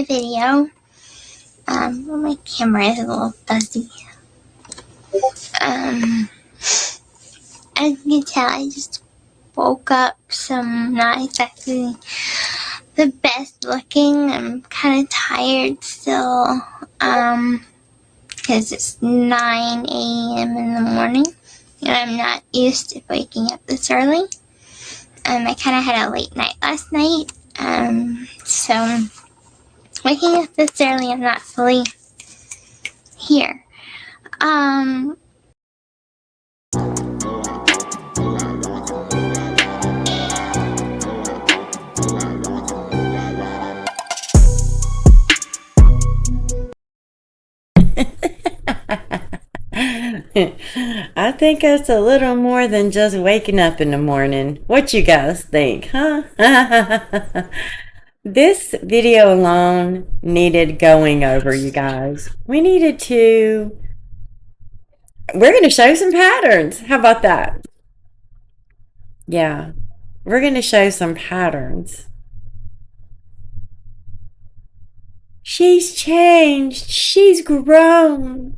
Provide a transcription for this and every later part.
video. My camera is a little fuzzy. As you can tell, I just woke up, so I'm not exactly the best looking. I'm kind of tired still, because it's 9 a.m. in the morning, and I'm not used to waking up this early. I kind of had a late night last night, so waking up this early, I'm not fully here. I think it's a little more than just waking up in the morning. What you guys think, huh? This video alone needed going over, you guys. We're going to show some patterns. How about that? Yeah, we're going to show some patterns. She's changed. She's grown.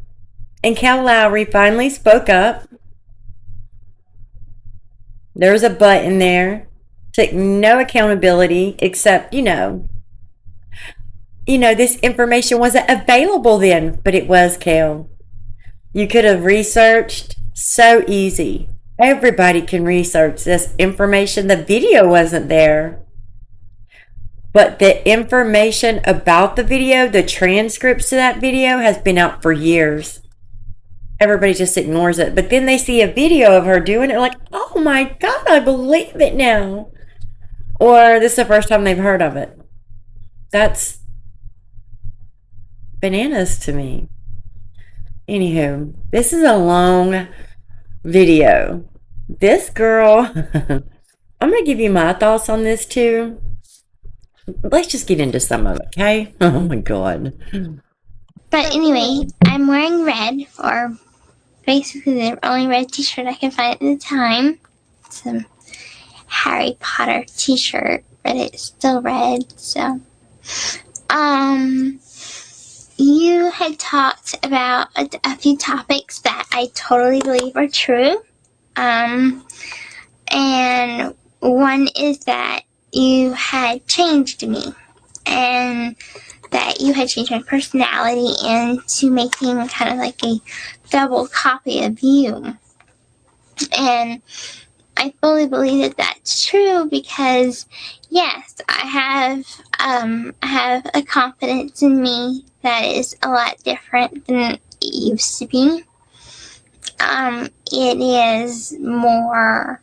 And Kail Lowery finally spoke up. There was a button there. Took no accountability except, this information wasn't available then, but it was, Kail. You could have researched so easy. Everybody can research this information. The video wasn't there. But the information about the video, the transcripts to that video has been out for years. Everybody just ignores it. But then they see a video of her doing it like, oh my God, I believe it now. Or this is the first time they've heard of it. That's bananas to me. Anywho, this is a long video. This girl, I'm going to give you my thoughts on this too. Let's just get into some of it, okay? Oh my God. But anyway, I'm wearing red, or basically the only red t-shirt I can find at the time. It's a Harry Potter t-shirt, but it's still red, so. You had talked about a few topics that I totally believe are true. And one is that you had changed me, and that you had changed my personality into making kind of like a double copy of you. And I fully believe that that's true because, yes, I have a confidence in me that is a lot different than it used to be. It is more,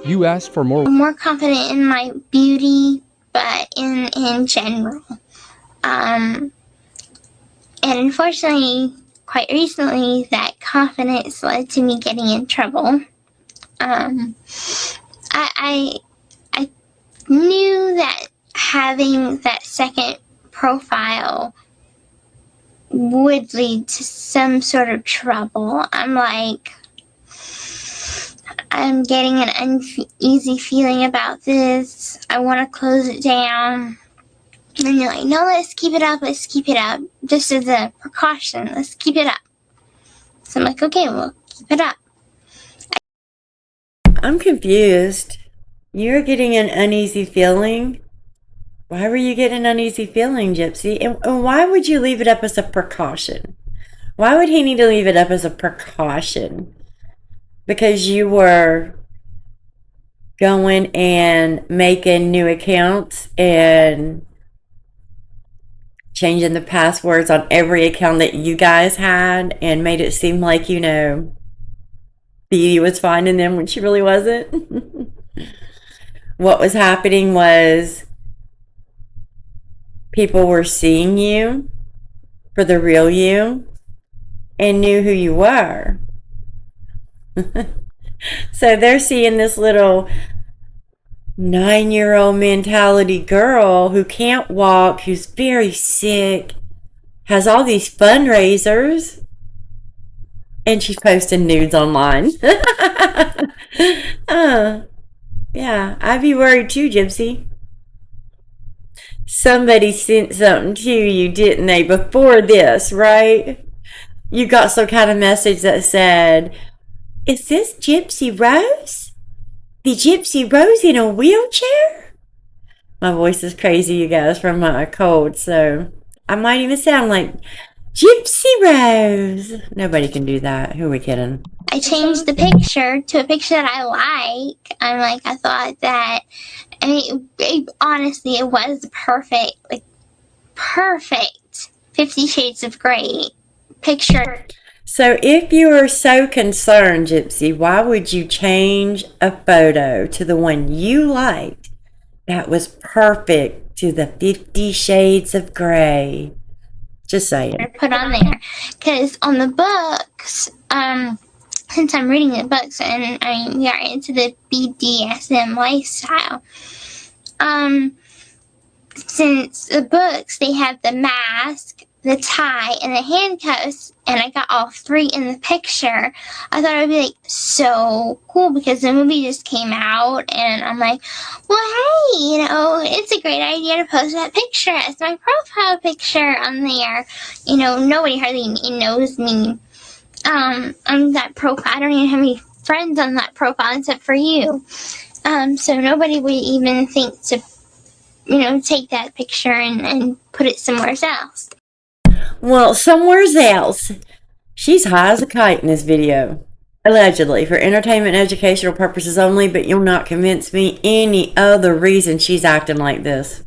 you asked for more confident in my beauty, but in general. And unfortunately, quite recently, that confidence led to me getting in trouble. I knew that having that second profile would lead to some sort of trouble. I'm getting an uneasy feeling about this. I want to close it down. And you're like, no, let's keep it up. Just as a precaution, let's keep it up. So I'm like, okay, we'll keep it up. I'm confused. You're getting an uneasy feeling? Why were you getting an uneasy feeling, Gypsy? And why would you leave it up as a precaution? Why would he need to leave it up as a precaution? Because you were going and making new accounts and changing the passwords on every account that you guys had and made it seem like, Deedee was finding them when she really wasn't. What was happening was people were seeing you for the real you and knew who you were. So they're seeing this little 9-year-old mentality girl who can't walk, who's very sick, has all these fundraisers, and she's posting nudes online. Yeah, I'd be worried too, Gypsy. Somebody sent something to you, didn't they, before this, right? You got some kind of message that said, "Is this Gypsy Rose? The Gypsy Rose in a wheelchair?" My voice is crazy, you guys, from my cold, so I might even sound like Gypsy Rose. Nobody can do that. Who are we kidding? I changed the picture to a picture that I like. I thought that, I mean, honestly, it was perfect, like, perfect 50 Shades of Grey picture. So if you are so concerned, Gypsy, why would you change a photo to the one you liked that was perfect to the 50 Shades of Grey? Just saying. Put on there. Because on the books, since I'm reading the books and we are into the BDSM lifestyle, since the books, they have the mask, the tie, and the handcuffs, and I got all three in the picture. I thought it would be like so cool because the movie just came out, and I'm like, well, hey, it's a great idea to post that picture as my profile picture on there. Nobody hardly knows me on that profile. I don't even have any friends on that profile except for you. So nobody would even think to take that picture and put it somewhere else. Well, somewhere else. She's high as a kite in this video. Allegedly, for entertainment and educational purposes only, but you'll not convince me any other reason she's acting like this.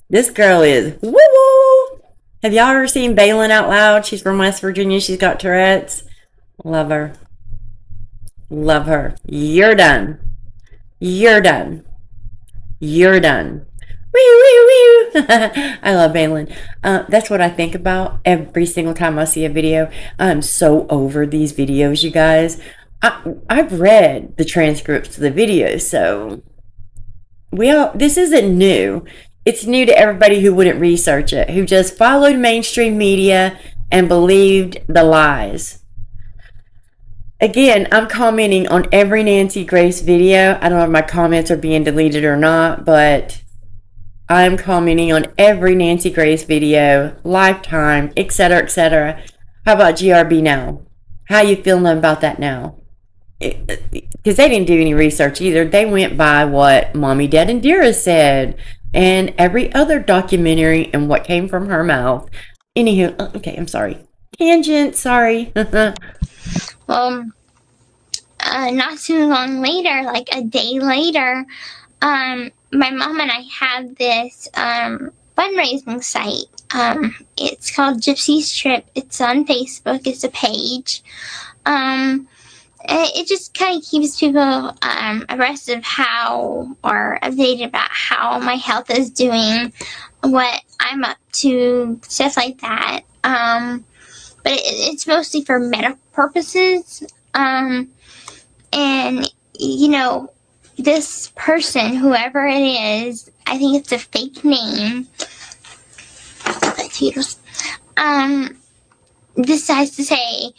This girl is woo-woo! Have y'all ever seen Bailin' Out Loud? She's from West Virginia. She's got Tourette's. Love her. Love her. You're done. You're done. You're done. Wee, wee, wee. I love Bailin'. That's what I think about every single time I see a video. I'm so over these videos, you guys. I've read the transcripts of the videos, so this isn't new. It's new to everybody who wouldn't research it, who just followed mainstream media and believed the lies. Again, I'm commenting on every Nancy Grace video. I don't know if my comments are being deleted or not, but I'm commenting on every Nancy Grace video, Lifetime, etc., etc. How about GRB now? How you feeling about that now? Because they didn't do any research either. They went by what Mommy, Dad, and Dearest said, and every other documentary and what came from her mouth. Anywho, okay, I'm sorry. Tangent, sorry. Well, not too long later, like a day later, my mom and I have this fundraising site. It's called Gypsy Strip. It's on Facebook. It's a page. It just kind of keeps people abreast of or updated about how my health is doing, what I'm up to, stuff like that. But it's mostly for medical purposes. And, this person, whoever it is, I think it's a fake name, decides to say,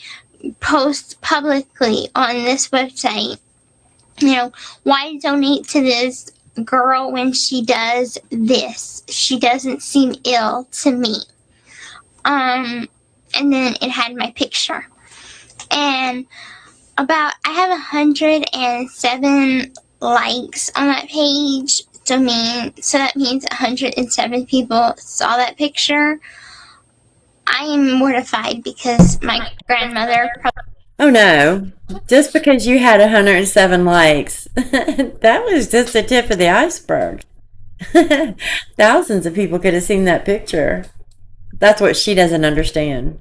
post publicly on this website, why donate to this girl when she does this? She doesn't seem ill to me. And then it had my picture. And I have 107 likes on that page. So that means 107 people saw that picture. I am mortified because my grandmother Oh no, just because you had 107 likes, that was just the tip of the iceberg. Thousands of people could have seen that picture. That's what she doesn't understand.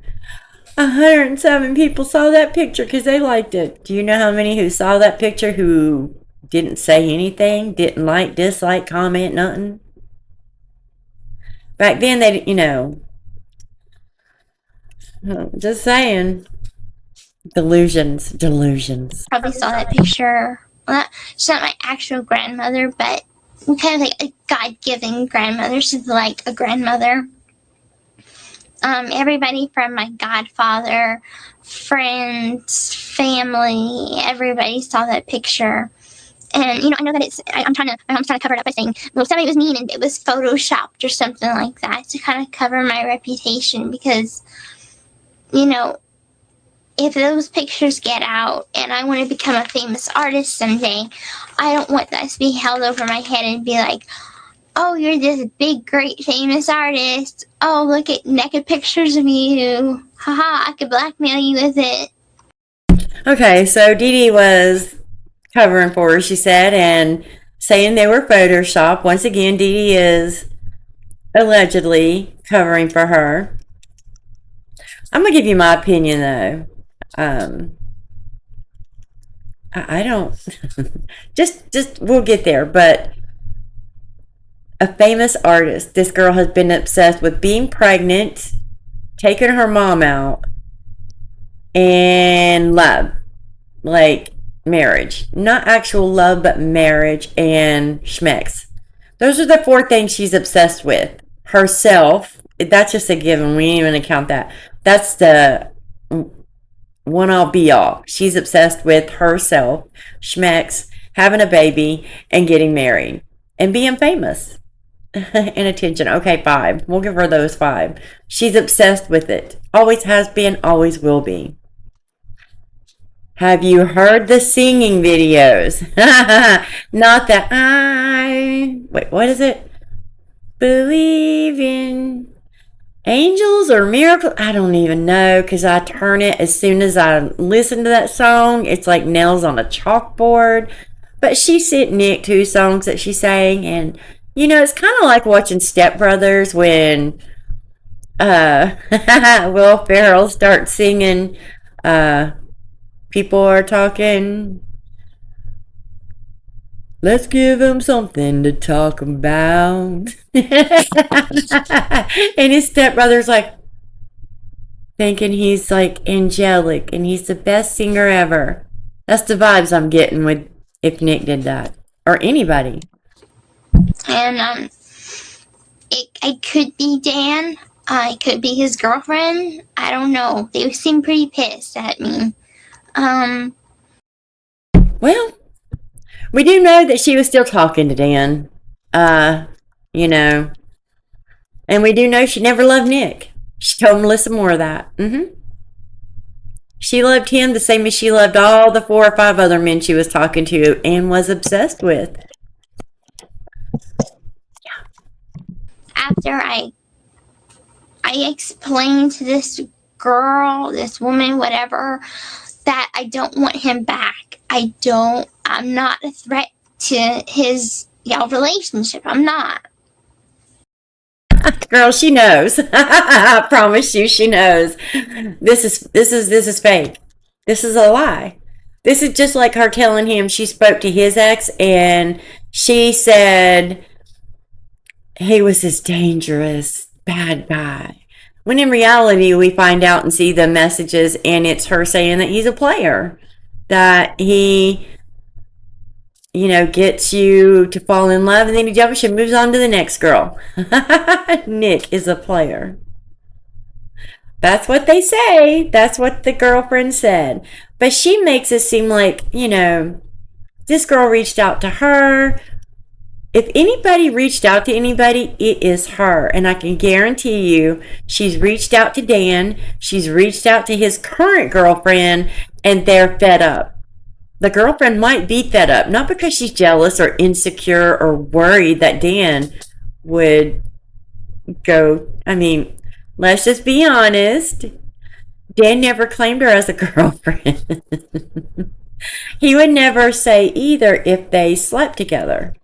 107 people saw that picture because they liked it. Do you know how many who saw that picture who didn't say anything, didn't like, dislike, comment, nothing? Back then, they, just saying. Delusions. probably saw that picture. Well, she's not my actual grandmother, but kind of like a God-given grandmother. She's like a grandmother. Everybody from my godfather, friends, family, everybody saw that picture. And, I know that I'm trying to cover it up by saying, well, somebody was mean and it was photoshopped or something like that to kind of cover my reputation because, if those pictures get out and I want to become a famous artist someday, I don't want that to be held over my head and be like, oh, you're this big, great, famous artist. Oh, look at naked pictures of you. Haha, I could blackmail you with it. Okay, so Deedee was covering for her, she said, and saying they were Photoshop. Once again, Deedee is allegedly covering for her. I'm gonna give you my opinion though. I don't just we'll get there, but a famous artist. This girl has been obsessed with being pregnant, taking her mom out, and love. Like marriage. Not actual love, but marriage and schmecks. Those are the 4 things she's obsessed with. Herself. That's just a given. We ain't even account that. That's the one all be all. She's obsessed with herself, schmecks, having a baby, and getting married. And being famous. And attention. Okay, 5. We'll give her those 5. She's obsessed with it. Always has been, always will be. Have you heard the singing videos? Not that wait, what is it? Believe in angels or miracles? I don't even know because I turn it as soon as I listen to that song. It's like nails on a chalkboard. But she sent Nick 2 songs that she sang, and it's kind of like watching Step Brothers when Will Ferrell starts singing people are talking. Let's give them something to talk about. And his stepbrother's like thinking he's like angelic and he's the best singer ever. That's the vibes I'm getting with if Nick did that. Or anybody. And it could be Dan. It could be his girlfriend. I don't know. They seem pretty pissed at me. Well, we do know that she was still talking to Dan. And we do know she never loved Nick. She told Melissa more of that. She loved him the same as she loved all the 4 or 5 other men she was talking to and was obsessed with. After I explained to this girl, this woman, whatever, that I don't want him back. I'm not a threat to his relationship. I'm not. Girl, she knows. I promise you, she knows. This is fake. This is a lie. This is just like her telling him she spoke to his ex and she said he was this dangerous bad guy. When in reality, we find out and see the messages, and it's her saying that he's a player, that he, gets you to fall in love, and then he jumps and moves on to the next girl. Nick is a player. That's what they say. That's what the girlfriend said. But she makes it seem like, this girl reached out to her. If anybody reached out to anybody, it is her. And I can guarantee you, she's reached out to Dan. She's reached out to his current girlfriend, and they're fed up. The girlfriend might be fed up, not because she's jealous or insecure or worried that Dan would go. Let's just be honest. Dan never claimed her as a girlfriend. He would never say either if they slept together.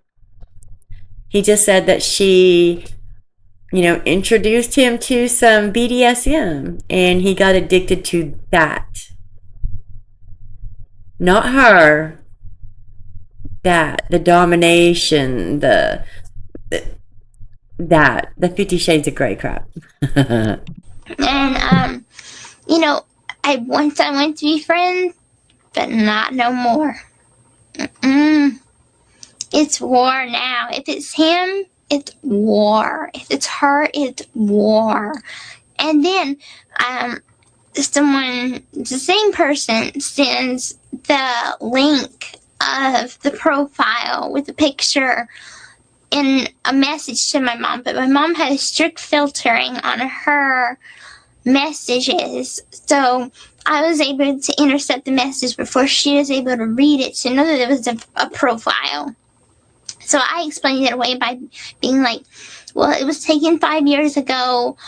He just said that she, introduced him to some BDSM and he got addicted to that. Not her. That. The domination. The 50 Shades of Grey crap. And, I want to be friends, but not no more. It's war now. If it's him, it's war. If it's her, it's war. And then, the same person sends the link of the profile with the picture in a message to my mom, but my mom had a strict filtering on her messages, so I was able to intercept the message before she was able to read it to know that it was a profile. So I explained it away by being like, well, it was taken 5 years ago.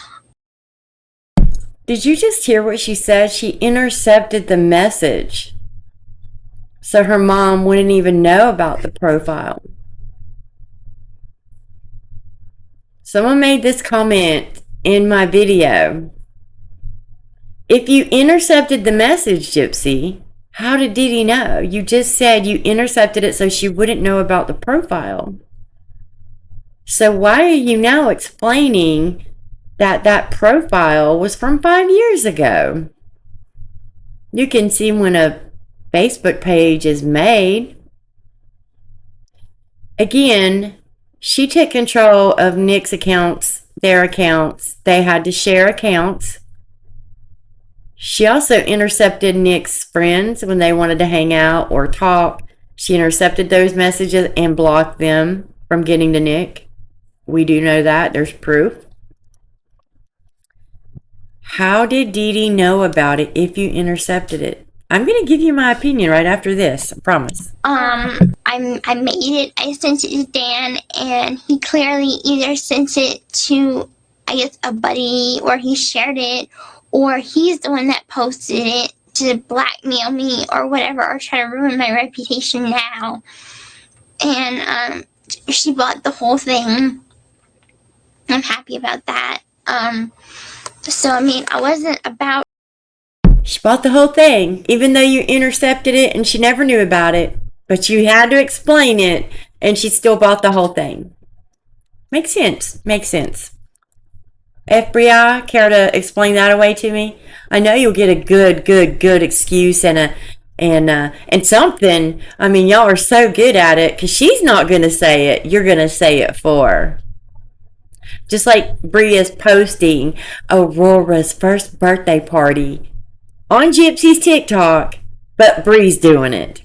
Did you just hear what she said? She intercepted the message, so her mom wouldn't even know about the profile. Someone made this comment in my video. If you intercepted the message, Gypsy, how did Deedee know? You just said you intercepted it so she wouldn't know about the profile. So why are you now explaining that that profile was from 5 years ago? You can see when a Facebook page is made. Again, she took control of Nick's accounts, their accounts. They had to share accounts. She also intercepted Nick's friends when they wanted to hang out or talk. She intercepted those messages and blocked them from getting to Nick. We do know that. There's proof. How did Deedee know about it if you intercepted it? I'm going to give you my opinion right after this. I promise. I made it. I sent it to Dan, and he clearly either sent it to, I guess, a buddy, or he shared it, or he's the one that posted it to blackmail me or whatever, or try to ruin my reputation now. And she bought the whole thing. I'm happy about that. So I mean, I wasn't about. She bought the whole thing, even though you intercepted it and she never knew about it. But you had to explain it, and she still bought the whole thing. Makes sense. Makes sense. FBI, care to explain that away to me? I know you'll get a good excuse and something. I mean, y'all are so good at it, because she's not going to say it. You're going to say it for her. Just like Bria's posting Aurora's first birthday party on Gypsy's TikTok, but Bree's doing it.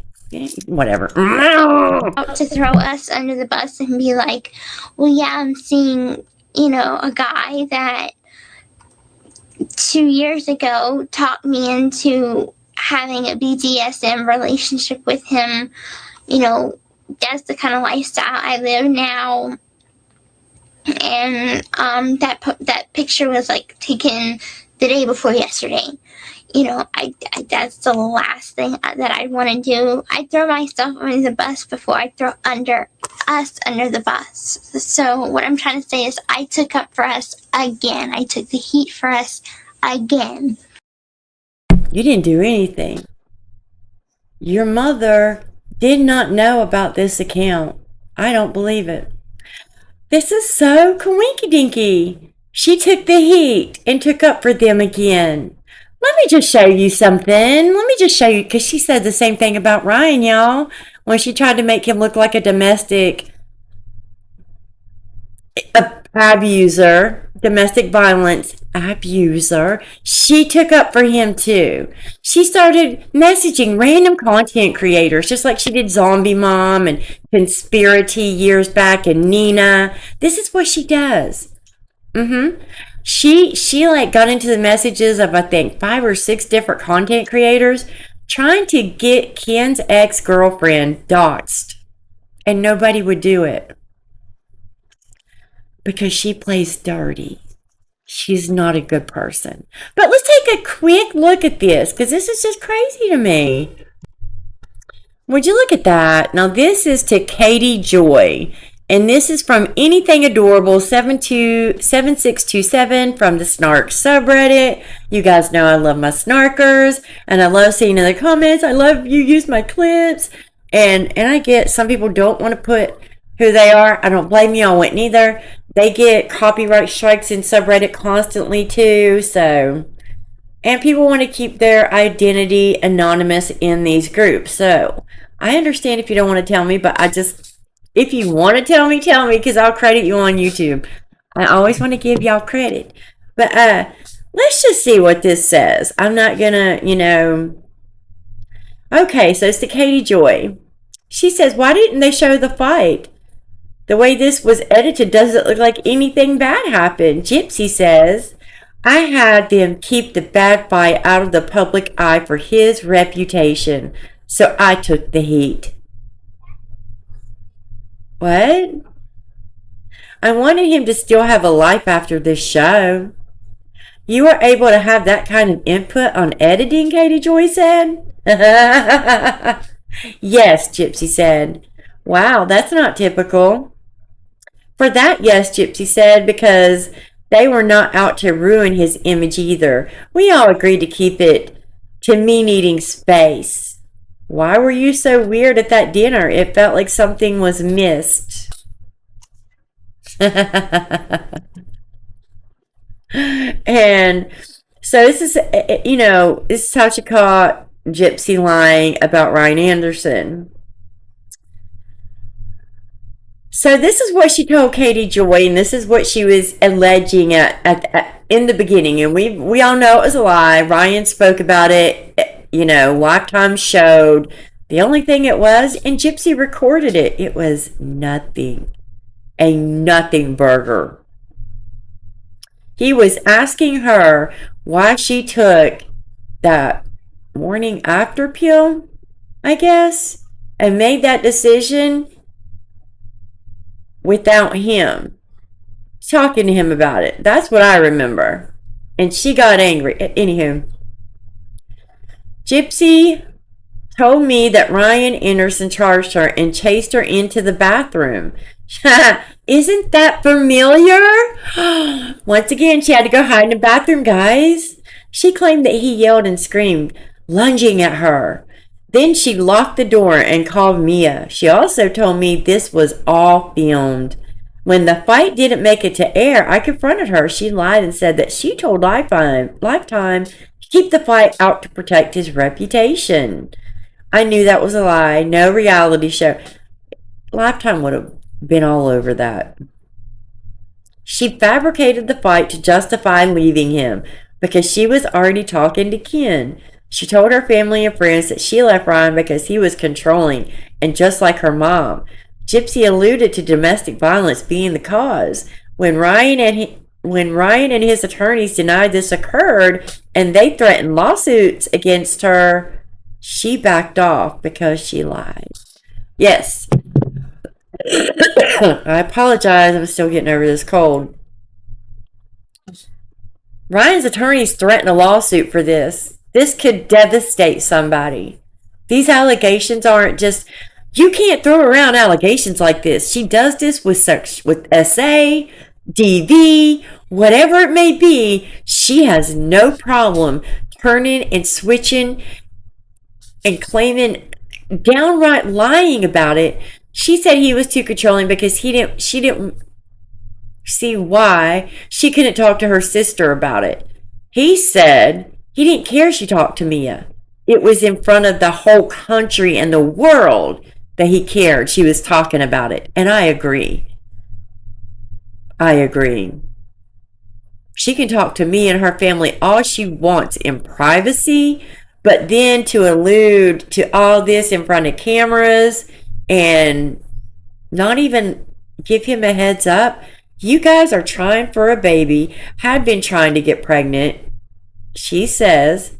Whatever. To throw us under the bus and be like, well, yeah, I'm seeing, a guy that 2 years ago talked me into having a BDSM relationship with him. That's the kind of lifestyle I live now. And that picture was like taken the day before yesterday. That's the last thing that I want to do. I throw myself under the bus before I throw us under the bus. So what I'm trying to say is I took up for us again. I took the heat for us again. You didn't do anything. Your mother did not know about this account. I don't believe it. This is so coinky-dinky. She took the heat and took up for them again. Let me just show you something. Let me just show you, because she said the same thing about Ryan, y'all, when she tried to make him look like a domestic abuser, domestic violence abuser. She took up for him too. She started messaging random content creators, just like she did Zombie Mom and Conspiracy years back, and Nina. This is what she does. She like got into the messages of, I think, 5 or 6 different content creators trying to get Ken's ex-girlfriend doxxed, and nobody would do it because she plays dirty. She's not a good person. But let's take a quick look at this, because this is just crazy to me. Would you look at that? Now this is to Katie Joy, and this is from Anything Adorable 7627 from the Snark subreddit. You guys know I love my snarkers, and I love seeing in the comments, I love you use my clips. And I get some people don't want to put who they are. I don't blame you. I wouldn't either. They get copyright strikes in subreddit constantly too. So, and people want to keep their identity anonymous in these groups. So I understand if you don't want to tell me, but if you want to tell me, because I'll credit you on YouTube. I always want to give y'all credit. But let's just see what this says. I'm not gonna, Okay, so it's to Katie Joy. She says, why didn't they show the fight? The way this was edited doesn't look like anything bad happened. Gypsy says, I had them keep the bad fight out of the public eye for his reputation, so I took the heat. What? I wanted him to still have a life after this show. You were able to have that kind of input on editing, Katie Joy said. Yes, Gypsy said. Wow, that's not typical. For that, yes, Gypsy said, because they were not out to ruin his image either. We all agreed to keep it to me needing space. Why were you so weird at that dinner? It felt like something was missed. And so this is, this is how she caught Gypsy lying about Ryan Anderson. So this is what she told Katie Joy, and this is what she was alleging in the beginning. And we all know it was a lie. Ryan spoke about it. Lifetime showed. The only thing it was, and Gypsy recorded it, it was nothing. A nothing burger. He was asking her why she took that morning after pill, I guess, and made that decision without him. Talking to him about it. That's what I remember. And she got angry. Anywho, Gypsy told me that Ryan Anderson charged her and chased her into the bathroom. Isn't that familiar? Once again, she had to go hide in the bathroom, guys. She claimed that he yelled and screamed, lunging at her. Then she locked the door and called Mia. She also told me this was all filmed. When the fight didn't make it to air, I confronted her. She lied and said that she told Lifetime to keep the fight out to protect his reputation. I knew that was a lie. No reality show. Lifetime would have been all over that. She fabricated the fight to justify leaving him because she was already talking to Ken. She told her family and friends that she left Ryan because he was controlling and just like her mom. Gypsy alluded to domestic violence being the cause. When Ryan and his attorneys denied this occurred and they threatened lawsuits against her, she backed off because she lied. Yes. I apologize. I'm still getting over this cold. Ryan's attorneys threatened a lawsuit for this. This could devastate somebody. These allegations aren't just... You can't throw around allegations like this. She does this with SA, DV, whatever it may be. She has no problem turning and switching and claiming, downright lying about it. She said he was too controlling because she didn't see why she couldn't talk to her sister about it. He said he didn't care she talked to Mia. It was in front of the whole country and the world that he cared she was talking about it. And I agree. She can talk to me and her family all she wants in privacy, but then to allude to all this in front of cameras and not even give him a heads up. You guys are trying for a baby, had been trying to get pregnant, she says,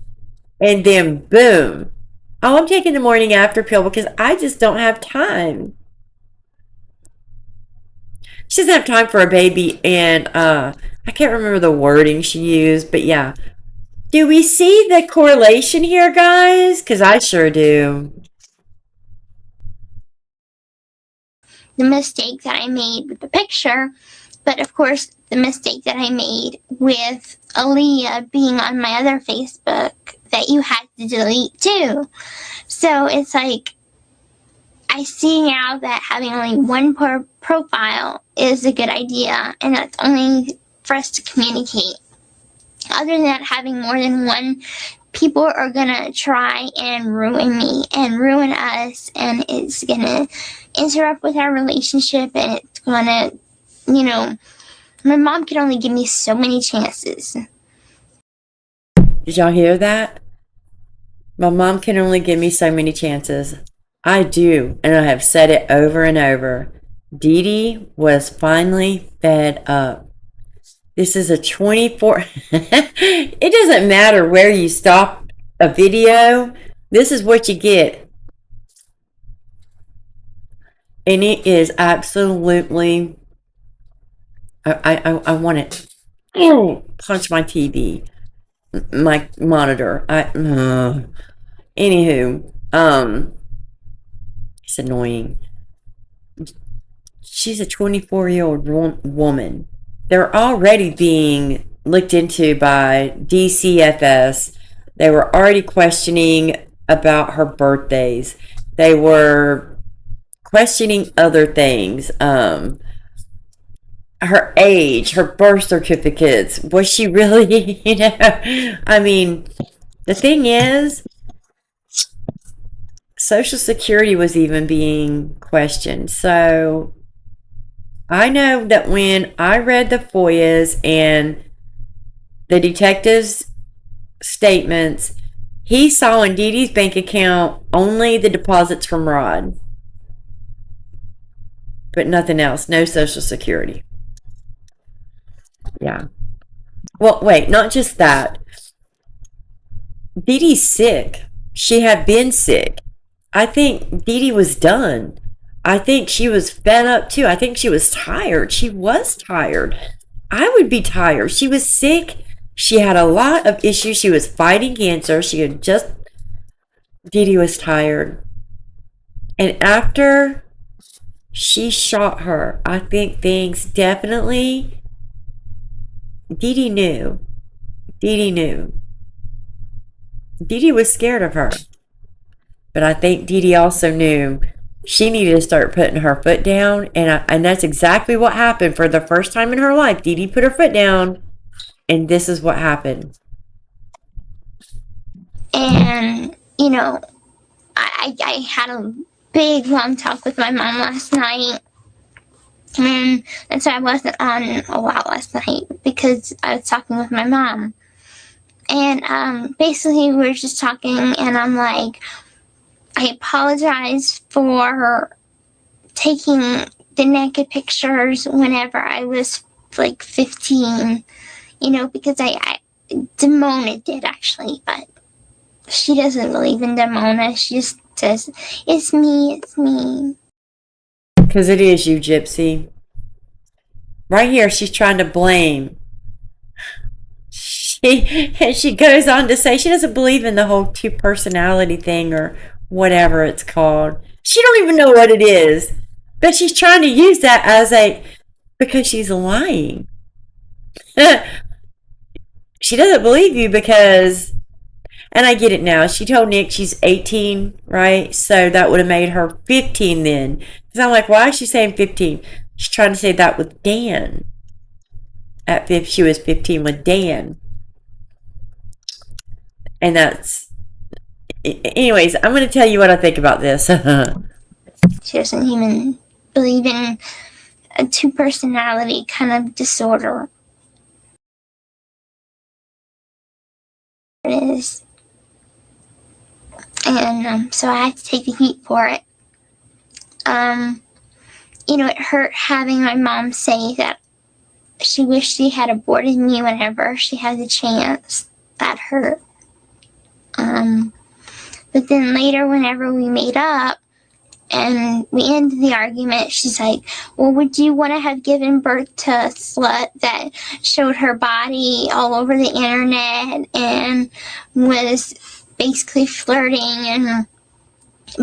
and then boom. Oh, I'm taking the morning after pill because I just don't have time. She doesn't have time for a baby, and I can't remember the wording she used, but yeah. Do we see the correlation here, guys? Because I sure do. The mistake that I made with the picture, but of course the mistake that I made with Aaliyah being on my other Facebook that you had to delete too. So it's like, I see now that having only one profile is a good idea, and that's only for us to communicate. Other than that, having more than one, people are gonna try and ruin me and ruin us, and it's gonna interrupt with our relationship, and it's gonna, my mom can only give me so many chances. Did y'all hear that? My mom can only give me so many chances. I do, and I have said it over and over. Deedee was finally fed up. This is a 24. It doesn't matter where you stop a video. This is what you get. And it is absolutely. I want it. Punch my TV, my monitor. Anywho, it's annoying. She's a 24-year-old woman. They're already being looked into by DCFS. They were already questioning about her birthdays. They were questioning other things. Her age, her birth certificates. Was she really, I mean, the thing is, Social Security was even being questioned. So I know that when I read the FOIAs and the detective's statements, he saw in Deedee's bank account only the deposits from Rod, but nothing else. No Social Security. Yeah. Well, wait, not just that. Deedee's sick. She had been sick. I think Deedee was done. I think she was fed up too. I think she was tired. She was tired. I would be tired. She was sick. She had a lot of issues. She was fighting cancer. Deedee was tired. And after she shot her, I think things definitely, Deedee knew. Deedee knew. Deedee was scared of her. But I think Deedee also knew she needed to start putting her foot down. And that's exactly what happened. For the first time in her life, Deedee put her foot down. And this is what happened. And, I had a big, long talk with my mom last night. And so I wasn't on a lot last night because I was talking with my mom. And basically we were just talking, and I'm like, I apologize for taking the naked pictures whenever I was like 15, because Demona did actually, but she doesn't believe in Demona. She just says, it's me. Because it is you, Gypsy. Right here, she's trying to blame. She goes on to say she doesn't believe in the whole two-personality thing or whatever it's called. She don't even know what it is. But she's trying to use that because she's lying. She doesn't believe you because, and I get it now, she told Nick she's 18, right? So that would have made her 15 then. Because I'm like, why is she saying 15? She's trying to say that with Dan. She was 15 with Dan. And that's, anyways, I'm going to tell you what I think about this. She doesn't even believe in a two-personality kind of disorder. It is. And so I had to take the heat for it. It hurt having my mom say that she wished she had aborted me whenever she had the chance. That hurt. But then later, whenever we made up and we ended the argument, she's like, well, would you want to have given birth to a slut that showed her body all over the internet and was basically flirting and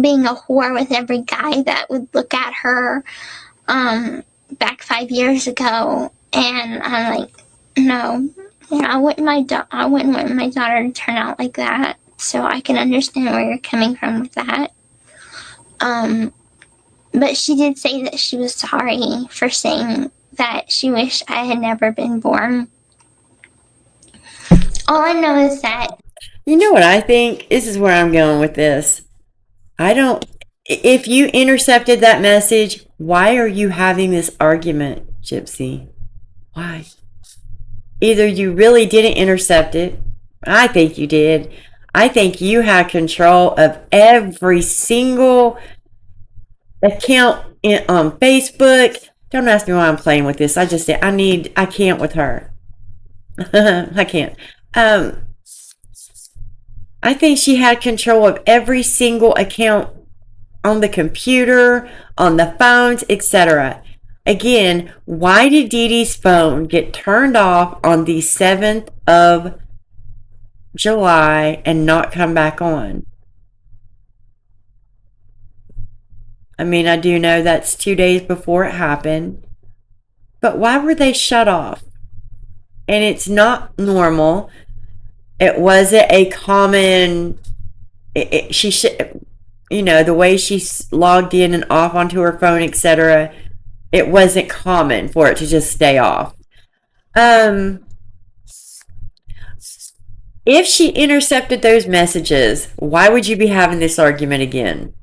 being a whore with every guy that would look at her back 5 years ago? And I'm like, no, I wouldn't want my daughter to turn out like that. So I can understand where you're coming from with that. But she did say that she was sorry for saying that she wished I had never been born. All I know is that... You know what I think? This is where I'm going with this. If you intercepted that message, why are you having this argument, Gypsy? Why? Either you really didn't intercept it. I think you did. I think you had control of every single account on Facebook. Don't ask me why I'm playing with this. I just say I can't with her. I can't. I think she had control of every single account on the computer, on the phones, etc. Again, why did Deedee's phone get turned off on the 7th of July and not come back on? I mean, I do know that's 2 days before it happened, but why were they shut off? And it's not normal. It wasn't a common. She should, the way she logged in and off onto her phone, etc. It wasn't common for it to just stay off. If she intercepted those messages, why would you be having this argument again?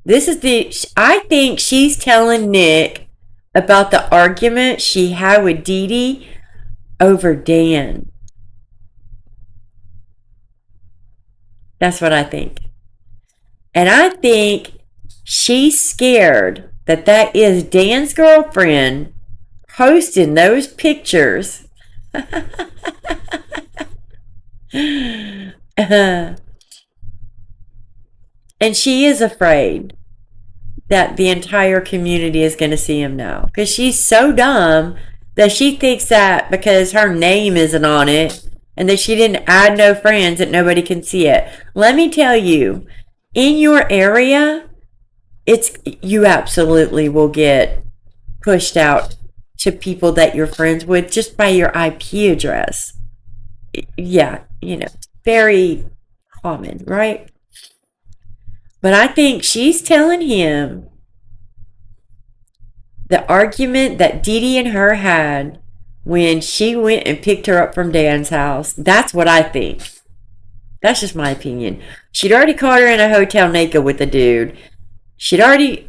I think she's telling Nick about the argument she had with Deedee over Dan. That's what I think. And I think she's scared that is Dan's girlfriend posting those pictures. And she is afraid that the entire community is going to see him now. Because she's so dumb that she thinks that because her name isn't on it and that she didn't add no friends that nobody can see it. Let me tell you, in your area, you absolutely will get pushed out to people that you're friends with just by your IP address. Yeah, very common, right? But I think she's telling him the argument that Deedee and her had when she went and picked her up from Dan's house. That's what I think. That's just my opinion. She'd already caught her in a hotel naked with a dude. She'd already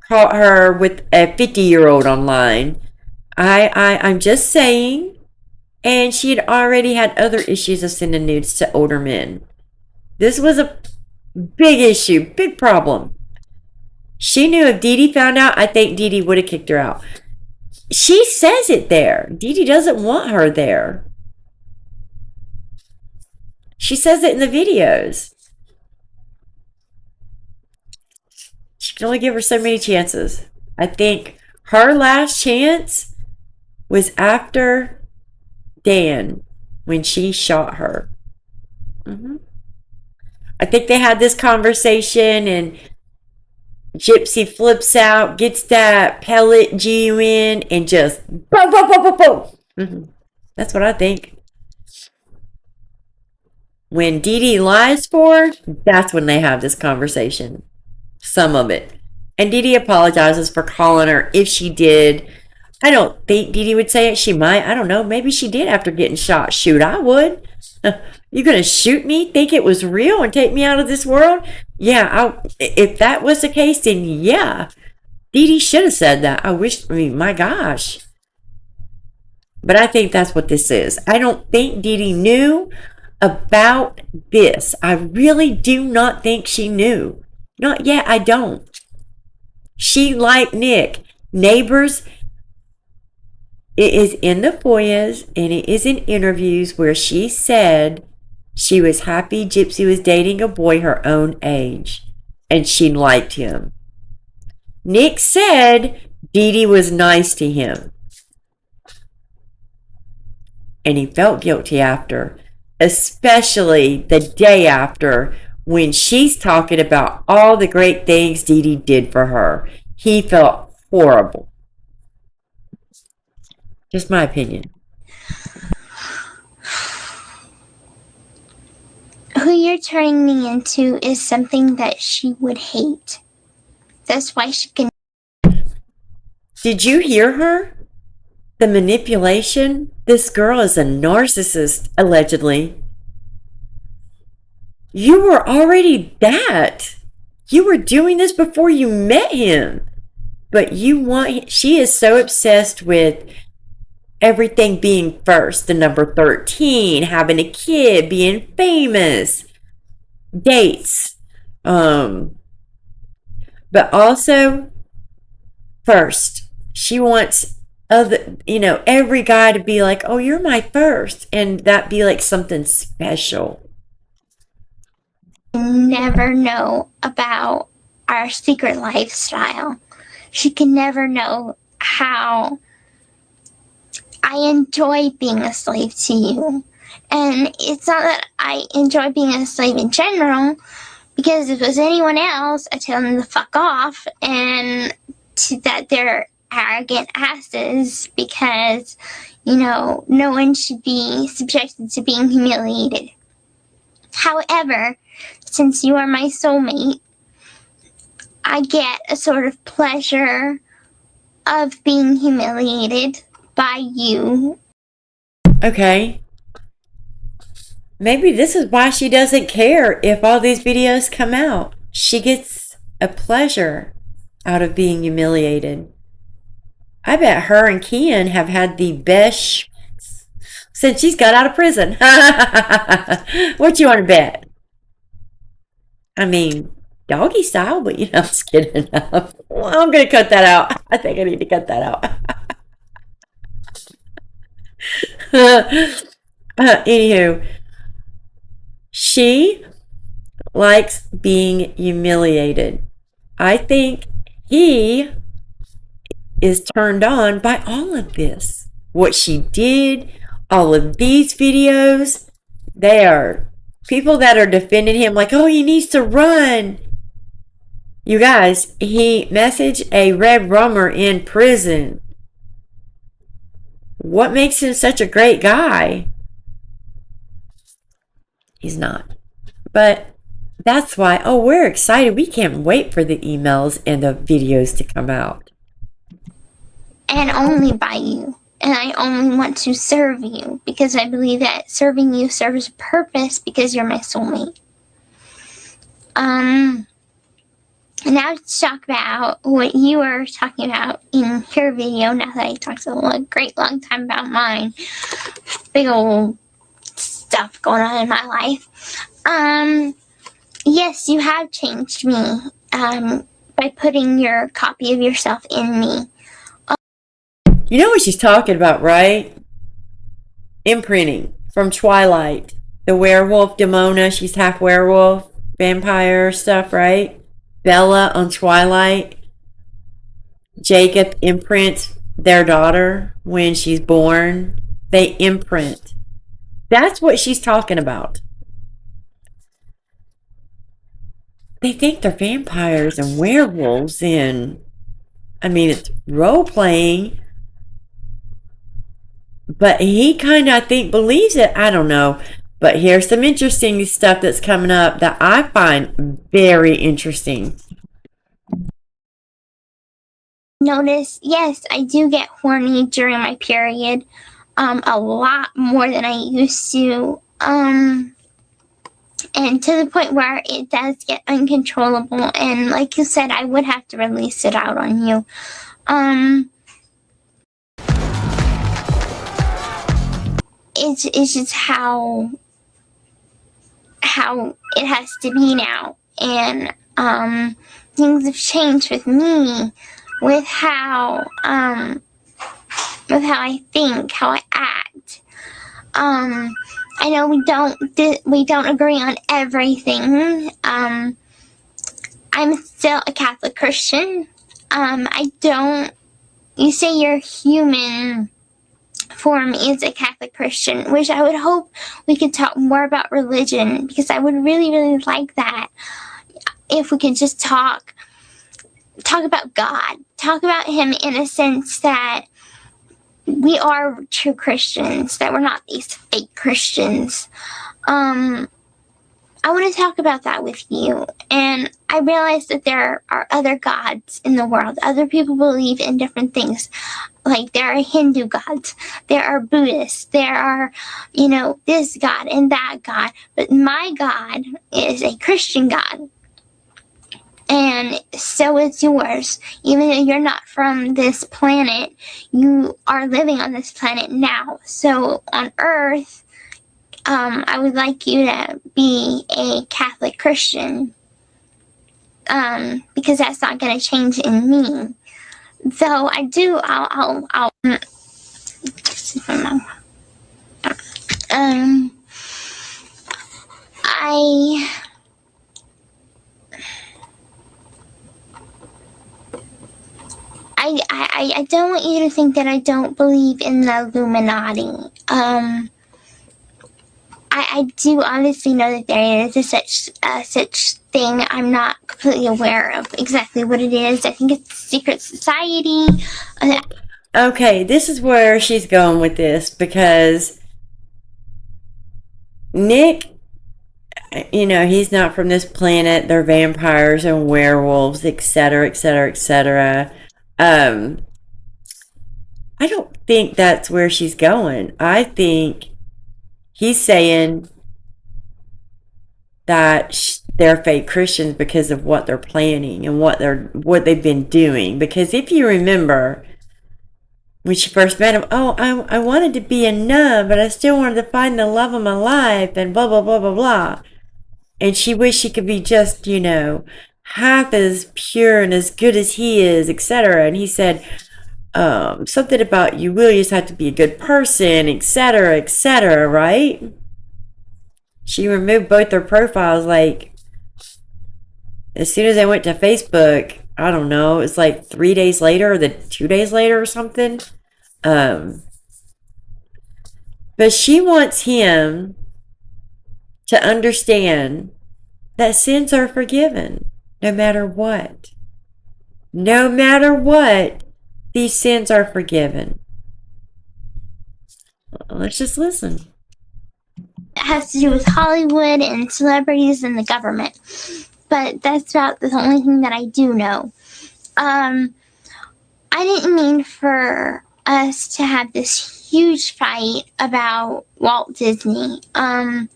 caught her with a 50-year-old online. I'm just saying. And she had already had other issues of sending nudes to older men. This was a big issue, big problem. She knew if Deedee found out, I think Deedee would have kicked her out. She says it there. Deedee doesn't want her there. She says it in the videos. She can only give her so many chances. I think her last chance was after Dan, when she shot her. I think they had this conversation and Gypsy flips out, gets that pellet G in, and just boom, boom, boom, boom, boom. That's what I think. When Deedee lies for her, that's when they have this conversation. Some of it. And Deedee apologizes for calling her if she did. I don't think Deedee would say it. She might. I don't know. Maybe she did after getting shot. Shoot, I would. You gonna shoot me, think it was real, and take me out of this world? Yeah, if that was the case, then yeah. Deedee should have said that. My gosh. But I think that's what this is. I don't think Deedee knew about this. I really do not think she knew. Not yet, I don't. She, like Nick, neighbors, it is in the foias and it is in interviews where she said she was happy Gypsy was dating a boy her own age and she liked him. Nick said Deedee was nice to him. And he felt guilty after, especially the day after when she's talking about all the great things Deedee did for her. He felt horrible. Just my opinion. Who you're turning me into is something that she would hate. That's why she can. Did you hear her? The manipulation? This girl is a narcissist, allegedly. You were already that. You were doing this before you met him. But she is so obsessed with everything being first, the number 13, having a kid, being famous, dates, but also first. She wants every guy to be like, oh, you're my first, and that be like something special. Never know about our secret lifestyle. She can never know how I enjoy being a slave to you. And it's not that I enjoy being a slave in general, because if it was anyone else, I'd tell them to fuck off and that they're arrogant asses, because, no one should be subjected to being humiliated. However, since you are my soulmate, I get a sort of pleasure of being humiliated by you. Okay. Maybe this is why she doesn't care if all these videos come out. She gets a pleasure out of being humiliated. I bet her and Kian have had the best since she's got out of prison. What you want to bet? I mean, doggy style, but it's good enough. Well, I'm going to cut that out. I think I need to cut that out. Anywho, she likes being humiliated. I think he is turned on by all of this. What she did, all of these videos, they are people that are defending him like, oh, he needs to run. You guys, he messaged a red rummer in prison. What makes him such a great guy? He's not. But that's why, we're excited. We can't wait for the emails and the videos to come out. And only by you. And I only want to serve you, because I believe that serving you serves a purpose, because you're my soulmate. Now let's talk about what you were talking about in your video, now that I talked a great long time about mine. Big old stuff going on in my life. Yes, you have changed me by putting your copy of yourself in me. You know what she's talking about, right? Imprinting from Twilight. The werewolf, Demona, she's half werewolf, vampire stuff, right? Bella on Twilight. Jacob imprints their daughter when she's born. They imprint. That's what she's talking about. They think they're vampires and werewolves, and it's role playing. But he kind of, I think, believes it. I don't know. But here's some interesting stuff that's coming up that I find very interesting. Notice, yes, I do get horny during my period. A lot more than I used to. And to the point where it does get uncontrollable. And like you said, I would have to release it out on you. It's just how it has to be now. And things have changed with me, with how I think, how I act. I know we don't agree on everything. I'm still a Catholic Christian. You say your human form is a Catholic Christian, which I would hope we could talk more about religion, because I would really, really like that. If we could just talk about God, talk about Him in a sense that we are true Christians, that we're not these fake Christians. I want to talk about that with you. And I realize that there are other gods in the world. Other people believe in different things. Like there are Hindu gods, there are Buddhists, there are, this God and that God. But my God is a Christian God. and so is yours. Even though you're not from this planet, you are living on this planet now. So on Earth, I would like you to be a Catholic Christian, because that's not going to change in me. Though I do, I don't want you to think that I don't believe in the Illuminati. I do honestly know that there is such thing. I'm not completely aware of exactly what it is. I think it's a secret society. Okay, this is where she's going with this, because Nick, he's not from this planet. They're vampires and werewolves, etc., etc., etc. I don't think that's where she's going. I think he's saying that they're fake Christians because of what they're planning and what they've been doing. Because if you remember, when she first met him, I wanted to be a nun, but I still wanted to find the love of my life, and blah blah blah blah blah. And she wished she could be just, half as pure and as good as he is, etc. And he said, something about you really just have to be a good person, etc., etc., right? She removed both their profiles, like, as soon as I went to Facebook. I don't know, it's like 3 days later, or 2 days later or something. But she wants him to understand that sins are forgiven, no matter what. No matter what, these sins are forgiven. Let's just listen. It has to do with Hollywood and celebrities and the government. But that's about the only thing that I do know. I didn't mean for us to have this huge fight about Walt Disney. All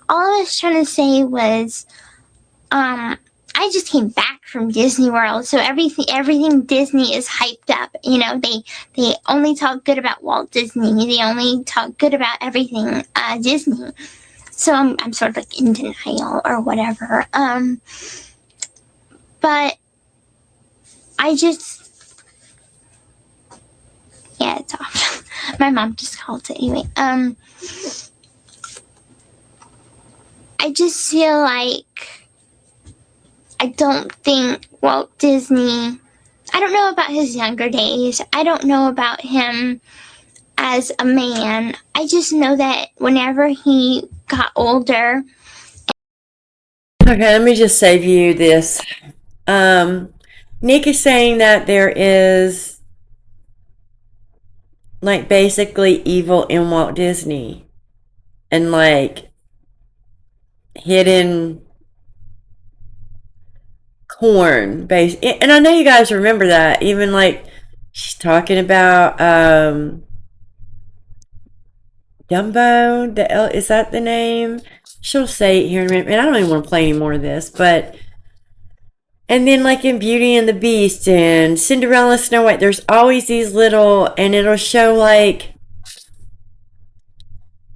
I was trying to say was, I just came back from Disney World, so everything Disney is hyped up. They only talk good about Walt Disney. They only talk good about everything Disney. So I'm sort of like in denial or whatever. But I just, yeah, it's off. My mom just called it anyway. I just feel like I don't think Walt Disney, I don't know about his younger days. I don't know about him as a man. I just know that whenever he got older. Okay, let me just save you this. Nick is saying that there is, like, basically evil in Walt Disney, and like hidden corn base. And I know you guys remember that. Even like she's talking about Dumbo. Is that the name? She'll say it here in a minute. And I don't even want to play any more of this, but. And then, like in Beauty and the Beast and Cinderella, Snow White, there's always these little, and it'll show like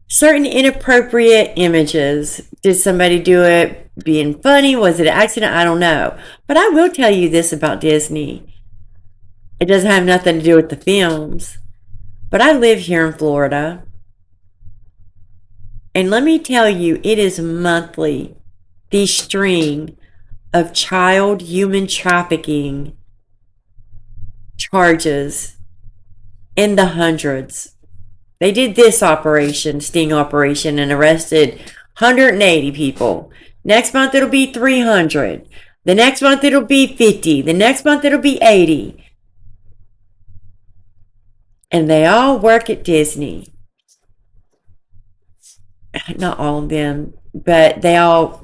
certain inappropriate images. Did somebody do it being funny? Was it an accident? I don't know. But I will tell you this about Disney. It doesn't have nothing to do with the films. But I live here in Florida. And let me tell you, it is monthly, the string of child human trafficking charges in the hundreds. They did this operation, sting operation, and arrested 180 people. Next month it'll be 300. The next month it'll be 50. The next month it'll be 80. And they all work at Disney. Not all of them, but they all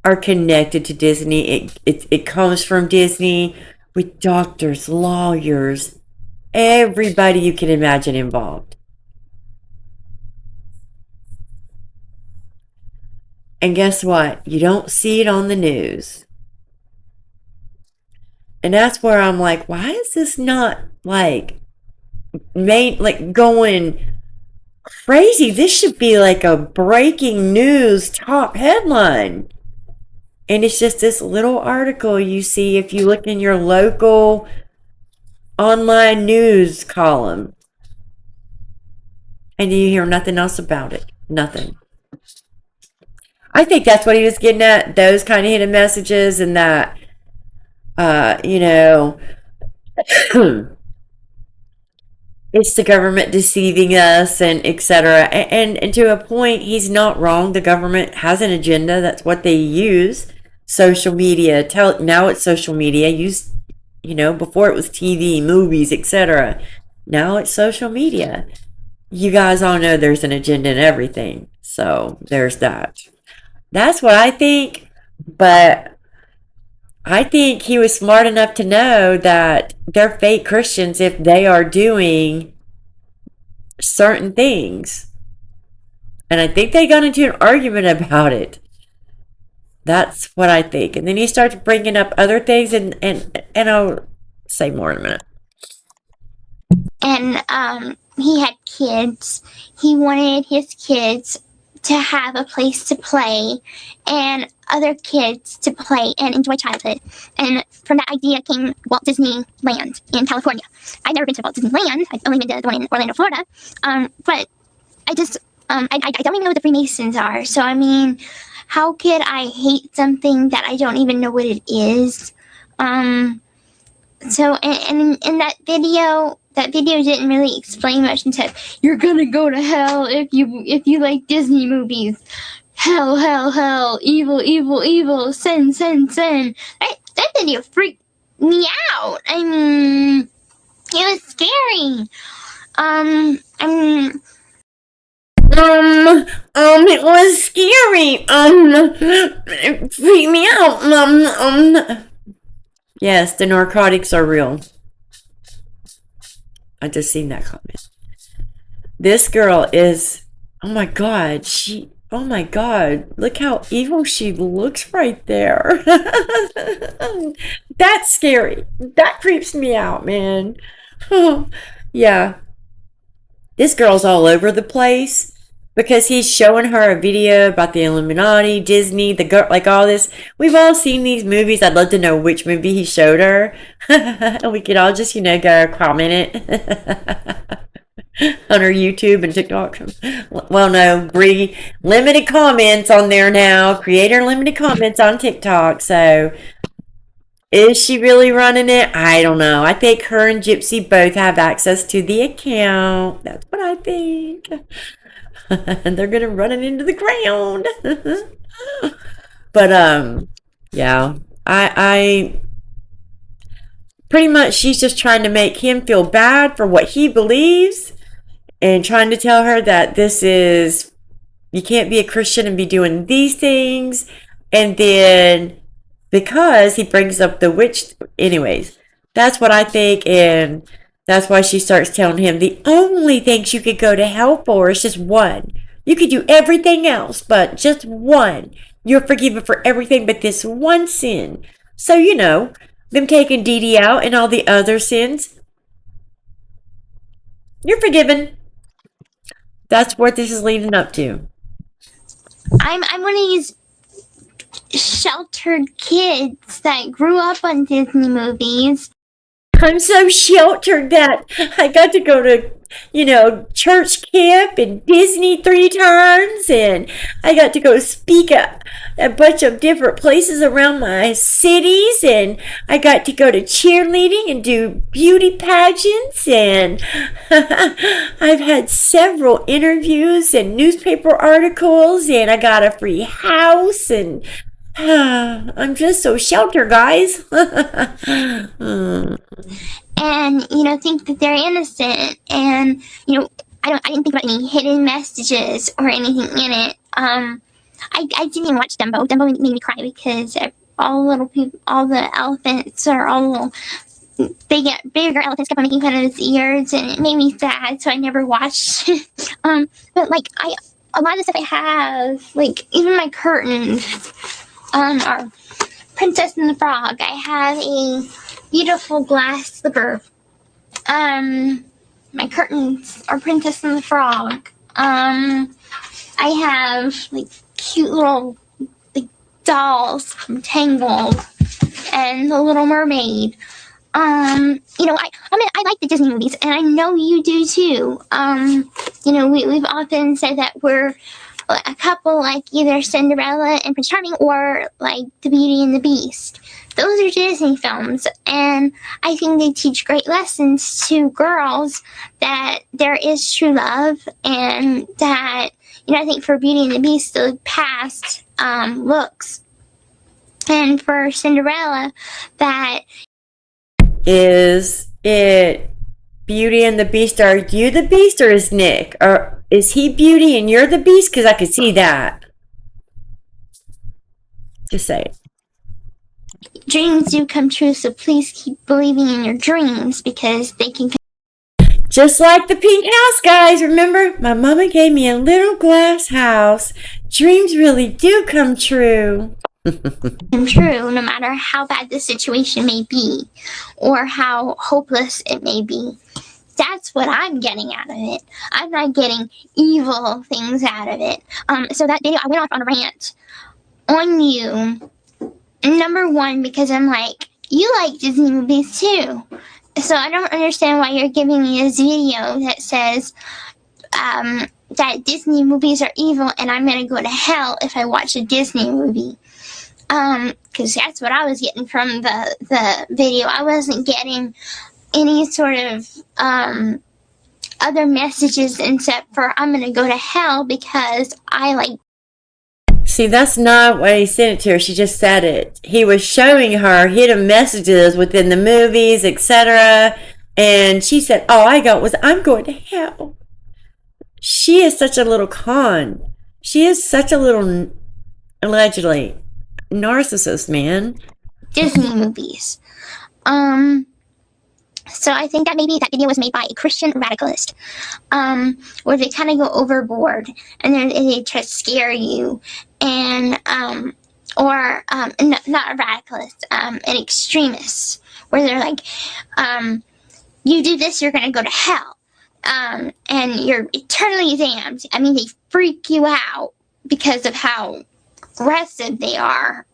are connected to Disney. It comes from Disney, with doctors, lawyers, everybody you can imagine involved. And guess what? You don't see it on the news. And that's where I'm like, why is this not like going crazy? This should be like a breaking news top headline. And it's just this little article you see if you look in your local online news column. And you hear nothing else about it. Nothing. I think that's what he was getting at. Those kind of hidden messages and that, you know, it's the government deceiving us and etc. And to a point, he's not wrong. The government has an agenda. That's what they use. Social media. Now it's social media. Before it was TV, movies, etc. Now it's social media. You guys all know there's an agenda in everything. So there's that. That's what I think. But I think he was smart enough to know that they're fake Christians if they are doing certain things. And I think they got into an argument about it. That's what I think. And then he starts bringing up other things, and I'll say more in a minute. And he had kids. He wanted his kids to have a place to play and other kids to play and enjoy childhood. And from that idea came Walt Disney Land in California. I've never been to Walt Disney Land. I've only been to the one in Orlando, Florida. But I just, I don't even know what the Freemasons are. So, I mean, how could I hate something that I don't even know what it is? So, and in that video didn't really explain much and said, you're gonna go to hell if you like Disney movies. Hell, hell, hell, evil, evil, evil, sin, sin, sin. That video freaked me out. I mean, it was scary. It was scary. It freaked me out. Yes, the narcotics are real. I just seen that comment. This girl is, oh my God, look how evil she looks right there. That's scary. That creeps me out, man. Yeah. This girl's all over the place because he's showing her a video about the Illuminati, Disney, the girl, like all this. We've all seen these movies. I'd love to know which movie he showed her. And we could all just, go comment it on her YouTube and TikTok. Well, no, Bree, limited comments on there now. Creator limited comments on TikTok. So is she really running it? I don't know. I think her and Gypsy both have access to the account. That's what I think. And they're gonna run it into the ground. But yeah, I pretty much she's just trying to make him feel bad for what he believes and trying to tell her that you can't be a Christian and be doing these things. And then because he brings up the witch, anyways, that's what I think. And that's why she starts telling him the only things you could go to hell for is just one. You could do everything else, but just one. You're forgiven for everything but this one sin. So, them taking Deedee out and all the other sins, you're forgiven. That's what this is leading up to. I'm one of these sheltered kids that grew up on Disney movies. I'm so sheltered that I got to go to, church camp and Disney 3 times, and I got to go speak at a bunch of different places around my cities, and I got to go to cheerleading and do beauty pageants, and I've had several interviews and newspaper articles, and I got a free house, and I'm just so sheltered, guys. And think that they're innocent, and I didn't think about any hidden messages or anything in it. I didn't even watch Dumbo. Dumbo made me cry because all the little people, all the elephants are all little. They get bigger. Elephants kept on making fun of his ears, and it made me sad. So I never watched it. But a lot of the stuff I have, even my curtains, are Princess and the Frog. I have a beautiful glass slipper. My curtains are Princess and the Frog. I have like cute little like dolls from Tangled and The Little Mermaid. I like the Disney movies, and I know you do too. We've often said that we're a couple like either Cinderella and Prince Charming or like the Beauty and the Beast. Those are Disney films, and I think they teach great lessons to girls that there is true love, and that, I think for Beauty and the Beast, the past looks. And for Cinderella, that Is it Beauty and the Beast? Are you the Beast, or is Nick? Or is he Beauty and you're the Beast? Because I could see that. Just say it. dreams do come true, so please keep believing in your dreams, because they can Just like the pink house, guys. Remember, my mama gave me a little glass house. Dreams really do come true. come true no matter how bad the situation may be or how hopeless it may be. That's what I'm getting out of it. I'm not getting evil things out of it. So that video, I went off on a rant on you. Number one, because I'm like, you like Disney movies too. So I don't understand why you're giving me this video that says that Disney movies are evil and I'm going to go to hell if I watch a Disney movie. Because that's what I was getting from the video. I wasn't getting any sort of other messages except for I'm going to go to hell because I like. See, that's not what he sent it to her. She just said it. He was showing her hidden messages within the movies, etc. And she said, all I got was, I'm going to hell. She is such a little con. She is such a little, allegedly, narcissist, man. Disney movies. So I think that maybe that video was made by a Christian radicalist, where they kind of go overboard and then they try to scare you, and not a radicalist, an extremist, where they're like, you do this, you're going to go to hell, and you're eternally damned. I mean, they freak you out because of how aggressive they are.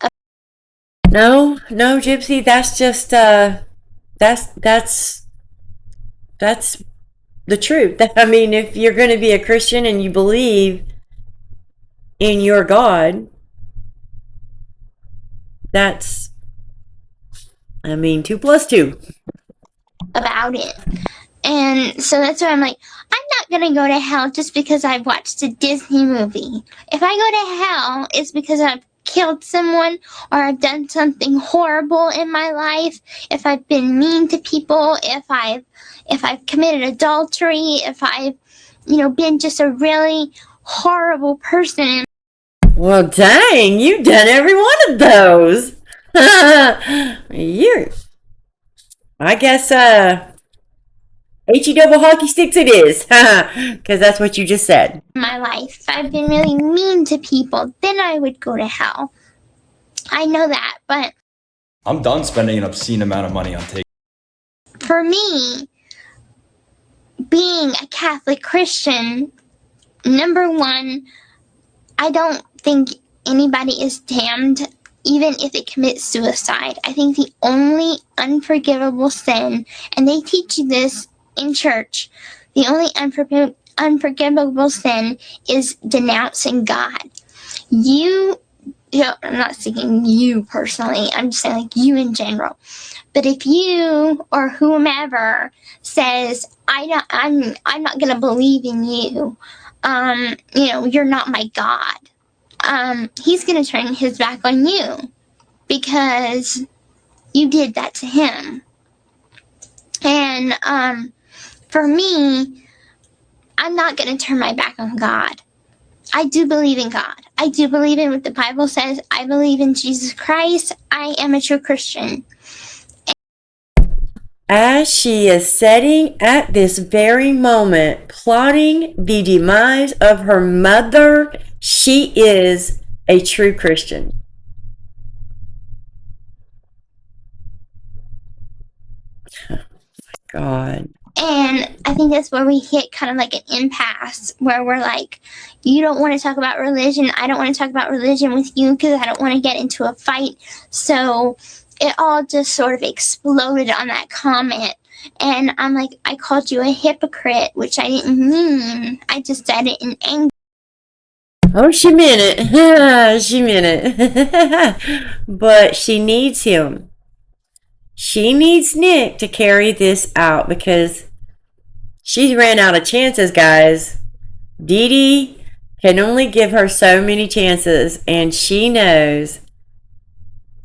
No, Gypsy, that's just, that's the truth. I mean, if you're going to be a Christian and you believe in your God, that's, 2 + 2. About it. And so that's why I'm like, I'm not going to go to hell just because I've watched a Disney movie. If I go to hell, it's because I've killed someone or I've done something horrible in my life. If I've been mean to people, if I've committed adultery, if I've, been just a really horrible person. Well, dang, you've done every one of those. I guess, HE double hockey sticks it is. Because that's what you just said. My life, if I've been really mean to people, then I would go to hell. I know that, but I'm done spending an obscene amount of money on take. For me, being a Catholic Christian, number one, I don't think anybody is damned even if they commit suicide. I think the only unforgivable sin, and they teach you this in church, the only unforgivable sin is denouncing God. I'm not saying you personally, I'm just saying like you in general. But if you or whomever says, I'm not gonna believe in you, you're not my God, he's gonna turn his back on you because you did that to him. And for me, I'm not gonna turn my back on God. I do believe in God. I do believe in what the Bible says. I believe in Jesus Christ. I am a true Christian. As she is sitting at this very moment, plotting the demise of her mother, she is a true Christian. God. And I think that's where we hit kind of like an impasse where we're like, you don't want to talk about religion. I don't want to talk about religion with you because I don't want to get into a fight. So it all just sort of exploded on that comment. And I'm like, I called you a hypocrite, which I didn't mean. I just said it in anger. Oh, she meant it. She meant it. But she needs him. She needs Nick to carry this out because she ran out of chances, guys. Deedee can only give her so many chances, and she knows.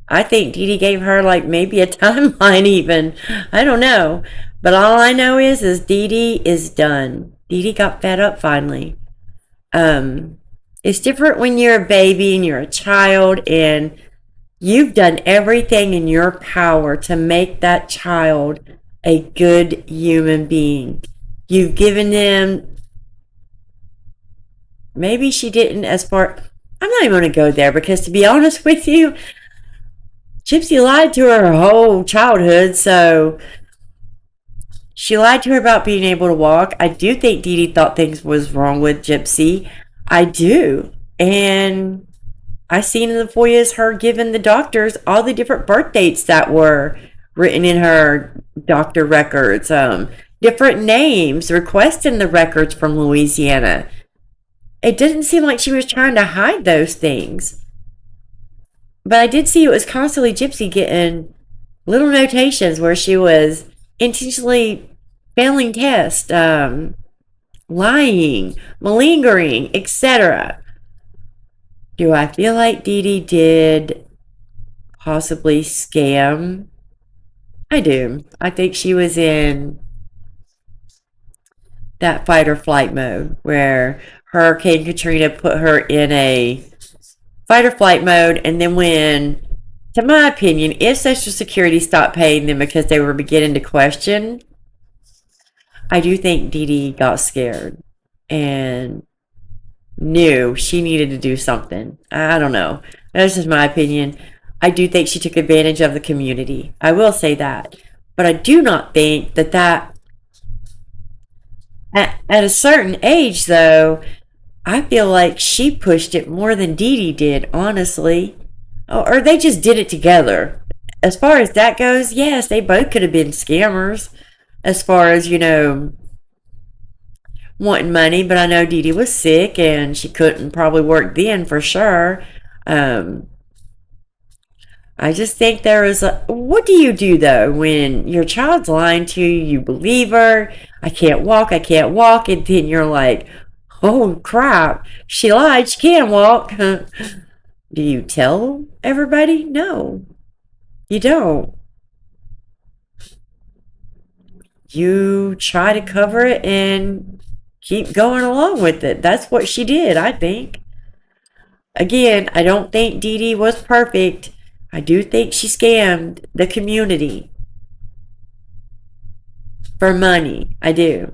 I think Deedee gave her like maybe a timeline even. I don't know. But all I know is Deedee is done. Deedee got fed up finally. It's different when you're a baby and you're a child and you've done everything in your power to make that child a good human being. You've given them, maybe she didn't as far, I'm not even going to go there because to be honest with you, Gypsy lied to her whole childhood, so she lied to her about being able to walk. I do think Deedee thought things was wrong with Gypsy. I do. And I seen in the foias her giving the doctors all the different birth dates that were written in her doctor records, different names, requesting the records from Louisiana. It didn't seem like she was trying to hide those things. But I did see it was constantly Gypsy getting little notations where she was intentionally failing tests, lying, malingering, etc. Do I feel like Deedee did possibly scam? I do. I think she was in that fight or flight mode where Hurricane Katrina put her in a fight or flight mode, and then when, to my opinion, if Social Security stopped paying them because they were beginning to question, I do think Deedee got scared and knew she needed to do something. I don't know. That's just my opinion. I do think she took advantage of the community. I will say that. But I do not think that at a certain age, though, I feel like she pushed it more than Deedee did, honestly. Or they just did it together. As far as that goes, yes, they both could have been scammers. As far as, wanting money. But I know Deedee was sick and she couldn't probably work then for sure. I just think there is what do you do though when your child's lying to you, you believe her, I can't walk, and then you're like, oh crap, she lied, she can walk. Do you tell everybody? No, you don't. You try to cover it and keep going along with it. That's what she did, I think. Again, I don't think Deedee was perfect. I do think she scammed the community for money. I do.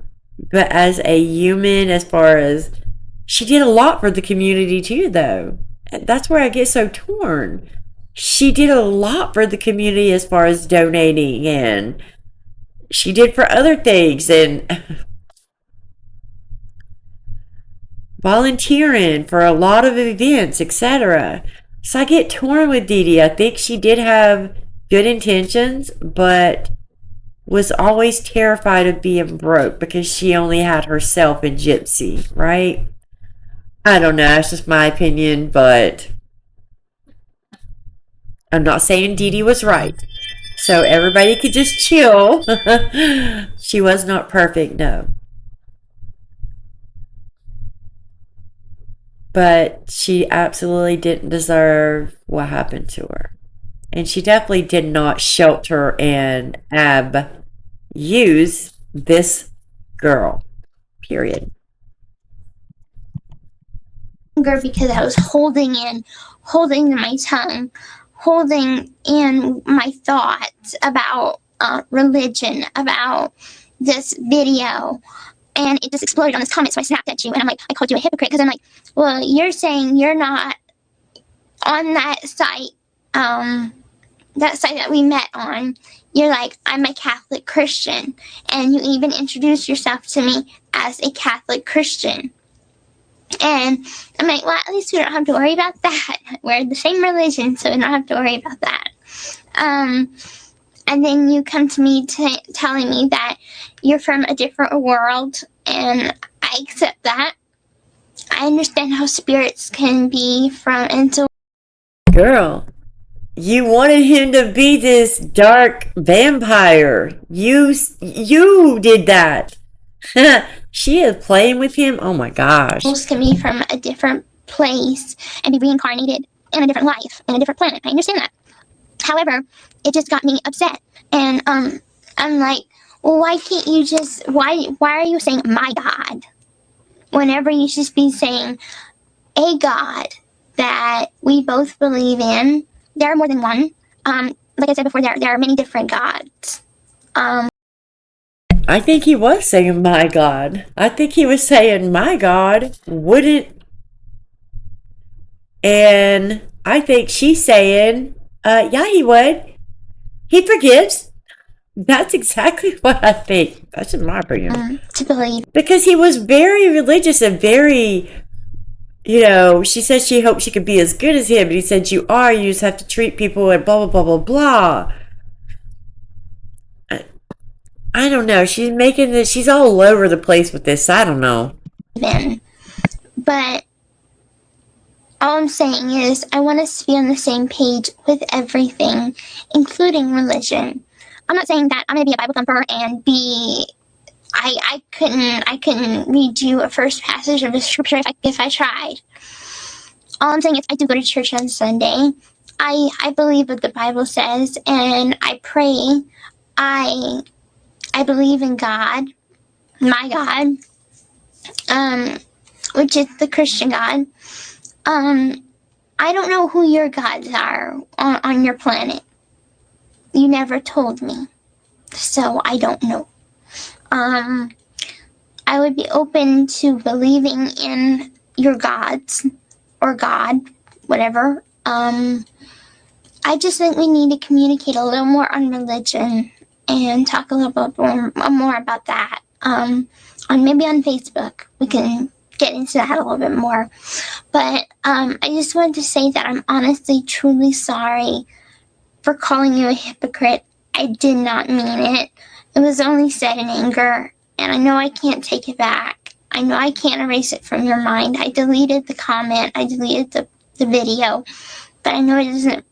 But as a human, as far as she did a lot for the community too, though. That's where I get so torn. She did a lot for the community as far as donating, and she did for other things, and volunteering for a lot of events, etc. So I get torn with Deedee. I think she did have good intentions, but was always terrified of being broke because she only had herself and Gypsy, right? I don't know. That's just my opinion, but I'm not saying Deedee was right. So everybody could just chill. She was not perfect, no. But she absolutely didn't deserve what happened to her. And she definitely did not shelter and abuse this girl. Period. Because I was holding my tongue, holding in my thoughts about religion, about this video. And it just exploded on this comment, so I snapped at you, and I'm like, I called you a hypocrite, because I'm like, well, you're saying you're not on that site that site that we met on, you're like, I'm a Catholic Christian. And you even introduced yourself to me as a Catholic Christian. And I'm like, well, at least we don't have to worry about that. We're the same religion, so we don't have to worry about that. And then you come to me telling me that you're from a different world, and I accept that. I understand how spirits can be from into. Girl, you wanted him to be this dark vampire. You did that. She is playing with him. Oh my gosh. Can be from a different place and be reincarnated in a different life, in a different planet. I understand that. However, it just got me upset. And I'm like, well, why can't you just, why are you saying my God? Whenever you should be saying a God that we both believe in. There are more than one. Like I said before, there are many different gods. I think he was saying my God. I think he was saying my God wouldn't. And I think she's saying, yeah, he would. He forgives. That's exactly what I think. That's in my opinion. To believe. Because he was very religious and very, she said she hoped she could be as good as him. But he said, you are. You just have to treat people and blah, blah, blah, blah, blah. I don't know. She's making this. She's all over the place with this. I don't know. But all I'm saying is I want us to be on the same page with everything, including religion. I'm not saying that I'm going to be a Bible thumper and be. I couldn't read you a first passage of the scripture if I tried. All I'm saying is I do go to church on Sunday. I believe what the Bible says, and I pray. I believe in God, my God, which is the Christian God. I don't know who your gods are on your planet. You never told me, so I don't know. I would be open to believing in your gods or God, whatever. I just think we need to communicate a little more on religion and talk a little bit more about that. Maybe on Facebook, we can get into that a little bit more. But I just wanted to say that I'm honestly, truly sorry for calling you a hypocrite. I did not mean it. It was only said in anger, and I know I can't take it back. I know I can't erase it from your mind. I deleted the comment. I deleted the video, but I know it doesn't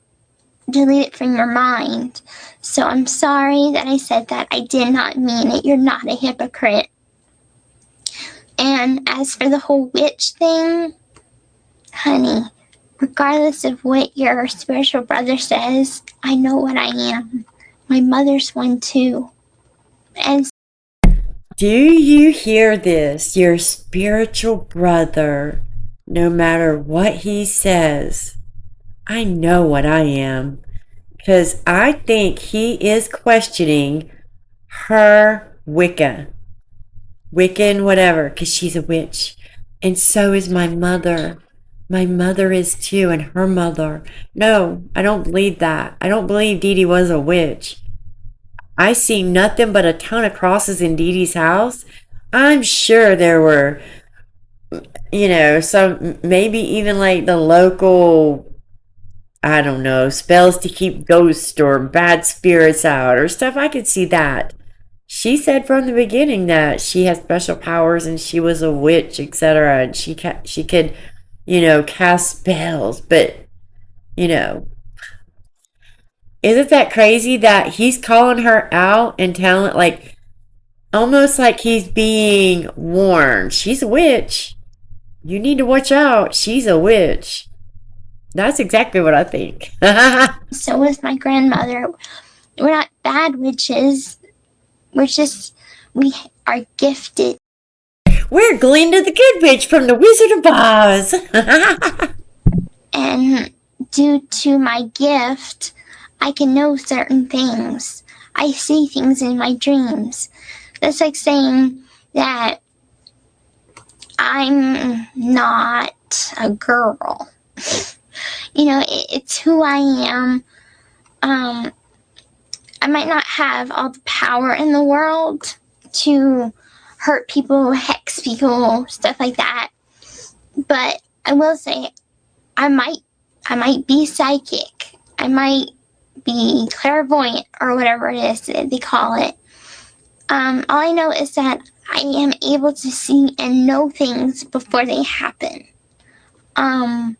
delete it from your mind. So I'm sorry that I said that. I did not mean it. You're not a hypocrite. And as for the whole witch thing, honey, regardless of what your spiritual brother says, I know what I am. My mother's one too. And do you hear this? Your spiritual brother, no matter what he says, I know what I am. Because I think he is questioning her Wiccan, whatever, because she's a witch. And so is my mother. My mother is too, and her mother. No, I don't believe that. I don't believe Deedee was a witch. I see nothing but a ton of crosses in Deedee's house. I'm sure there were, some, maybe even like the local, I don't know, spells to keep ghosts or bad spirits out or stuff. I could see that. She said from the beginning that she had special powers and she was a witch, etc. And she could, cast spells. But, isn't that crazy that he's calling her out and telling, like, almost like he's being warned. She's a witch. You need to watch out. She's a witch. That's exactly what I think. so was my grandmother. We're not bad witches. We are gifted. We're Glinda the Good Witch from the Wizard of Oz. And due to my gift, I can know certain things. I see things in my dreams. That's like saying that I'm not a girl. It's who I am. I might not have all the power in the world to hurt people, hex people, stuff like that. But I will say, I might be psychic. I might be clairvoyant, or whatever it is that they call it. All I know is that I am able to see and know things before they happen. And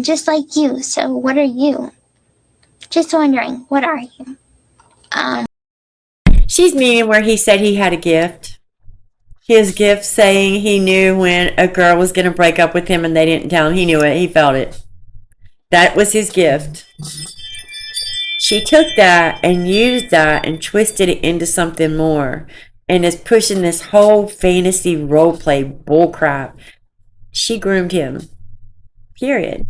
just like you, so what are you? Just wondering, what are you? She's meaning where he said he had a gift. His gift saying he knew when a girl was going to break up with him and they didn't tell him. He knew it. He felt it. That was his gift. She took that and used that and twisted it into something more. And is pushing this whole fantasy roleplay bullcrap. She groomed him. Period.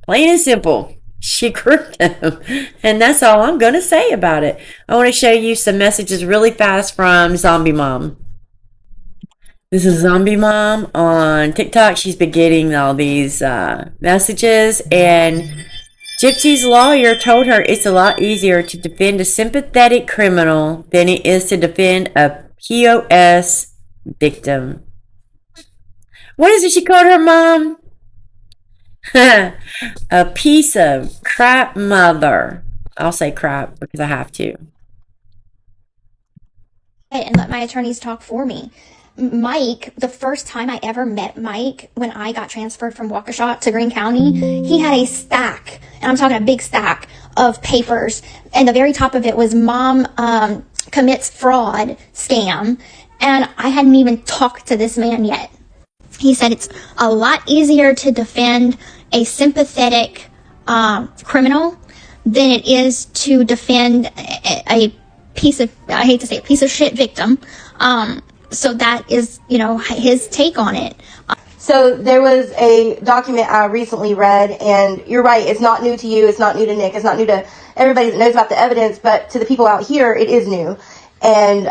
Plain and simple. She groomed him. And that's all I'm going to say about it. I want to show you some messages really fast from Zombie Mom. This is Zombie Mom on TikTok. She's been getting all these messages. And Gypsy's lawyer told her it's a lot easier to defend a sympathetic criminal than it is to defend a POS victim. What is it she called her mom? A piece of crap mother. I'll say crap because I have to. And let my attorneys talk for me. Mike, the first time I ever met Mike, when I got transferred from Waukesha to Greene County, he had a stack, and I'm talking a big stack of papers, and the very top of it was mom commits fraud scam, and I hadn't even talked to this man yet. He said it's a lot easier to defend a sympathetic criminal than it is to defend a piece of, I hate to say, a piece of shit victim. So that is, his take on it. So there was a document I recently read, and you're right, it's not new to you, it's not new to Nick, it's not new to everybody that knows about the evidence, but to the people out here, it is new. And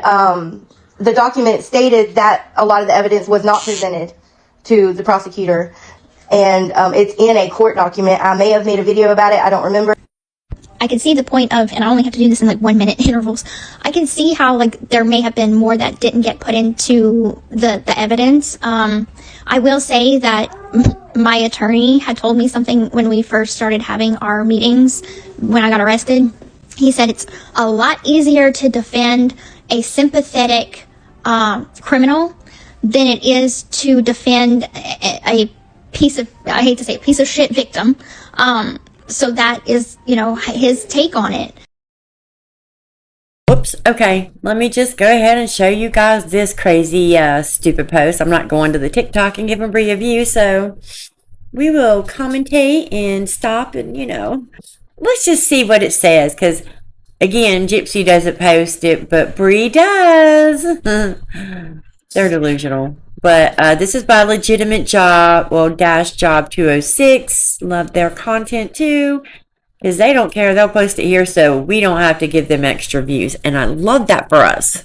the document stated that a lot of the evidence was not presented to the prosecutor, and it's in a court document. I may have made a video about it, I don't remember. I can see the point of, and I only have to do this in 1 minute intervals, I can see how there may have been more that didn't get put into the evidence. I will say that my attorney had told me something when we first started having our meetings when I got arrested. He said it's a lot easier to defend a sympathetic criminal than it is to defend a piece of, I hate to say, a piece of shit victim. So that is, his take on it. Whoops. Okay. Let me just go ahead and show you guys this crazy, stupid post. I'm not going to the TikTok and giving Bree a view, so we will commentate and stop and, let's just see what it says. Because, again, Gypsy doesn't post it, but Bree does. They're delusional. But this is by Legitimate Job, Job 206. Love their content too. Because they don't care. They'll post it here so we don't have to give them extra views. And I love that for us.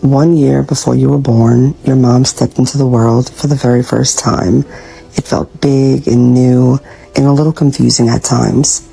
1 year before you were born, your mom stepped into the world for the very first time. It felt big and new and a little confusing at times.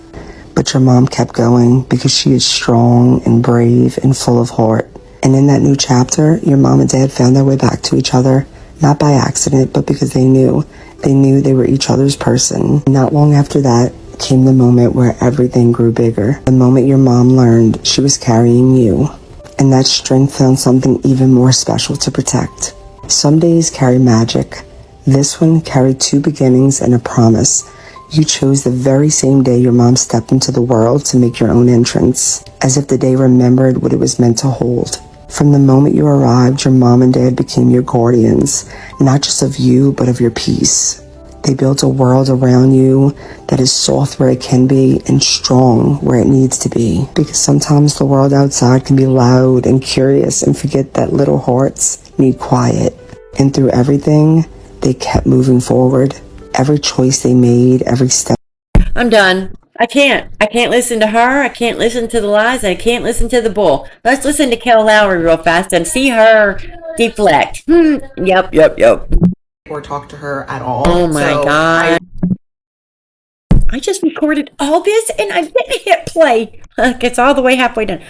But your mom kept going because she is strong and brave and full of heart. And in that new chapter, your mom and dad found their way back to each other, not by accident, but because they knew they were each other's person. Not long after that came the moment where everything grew bigger. The moment your mom learned she was carrying you. And that strength found something even more special to protect. Some days carry magic. This one carried 2 beginnings and a promise. You chose the very same day your mom stepped into the world to make your own entrance, as if the day remembered what it was meant to hold. From the moment you arrived, your mom and dad became your guardians, not just of you, but of your peace. They built a world around you that is soft where it can be and strong where it needs to be. Because sometimes the world outside can be loud and curious and forget that little hearts need quiet. And through everything, they kept moving forward. Every choice they made, every step. I'm done. I can't listen to her. I can't listen to the lies. I can't listen to the bull. Let's listen to Kail Lowery real fast and see her deflect. Yep. Or talk to her at all. Oh my God. I just recorded all this and I didn't hit play. It's all the way halfway done.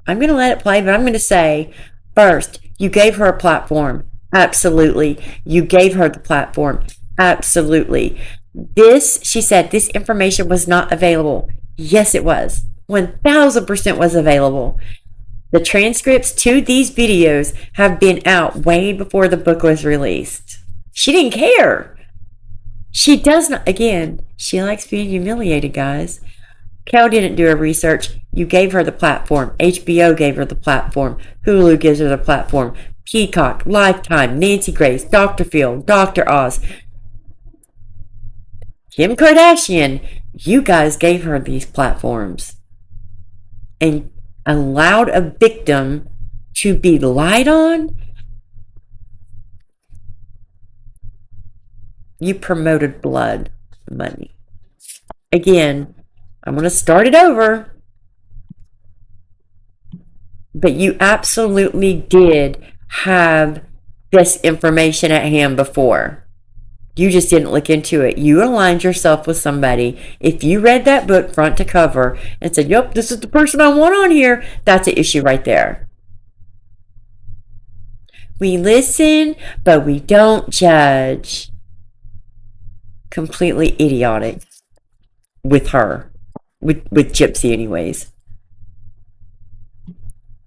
I'm going to let it play, but I'm going to say first, you gave her a platform. Absolutely. You gave her the platform. Absolutely. She said this information was not available. Yes, it was. 1000% was available. The transcripts to these videos have been out way before the book was released. She didn't care. She does not, again, she likes being humiliated, guys. Kail didn't do her research. You gave her the platform. HBO gave her the platform. Hulu gives her the platform. Peacock, Lifetime, Nancy Grace, Dr. Phil, Dr. Oz, Kim Kardashian. You guys gave her these platforms and allowed a victim to be lied on. You promoted blood money. Again, I'm going to start it over. But you absolutely did have this information at hand before. You just didn't look into it. You aligned yourself with somebody. If you read that book front to cover and said, yep, this is the person I want on here, that's an issue right there. We listen, but we don't judge. Completely idiotic with her. With Gypsy anyways.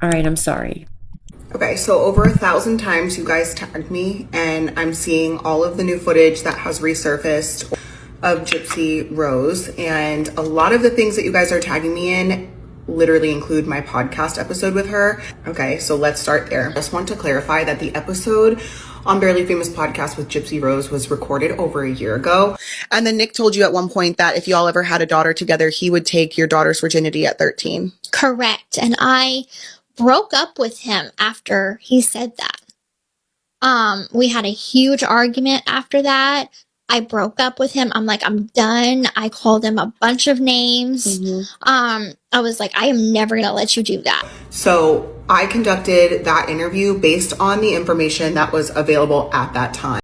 All right, I'm sorry. Okay, so over 1,000 times you guys tagged me, and I'm seeing all of the new footage that has resurfaced of Gypsy Rose, and a lot of the things that you guys are tagging me in literally include my podcast episode with her. Okay, so let's start there. I just want to clarify that the episode on Barely Famous podcast with Gypsy Rose was recorded over a year ago. And then Nick told you at one point that if y'all ever had a daughter together, he would take your daughter's virginity at 13. Correct. And I broke up with him after he said that. We had a huge argument after that. I broke up with him. I'm like, I'm done. I called him a bunch of names. I was like, I am never going to let you do that. So I conducted that interview based on the information that was available at that time.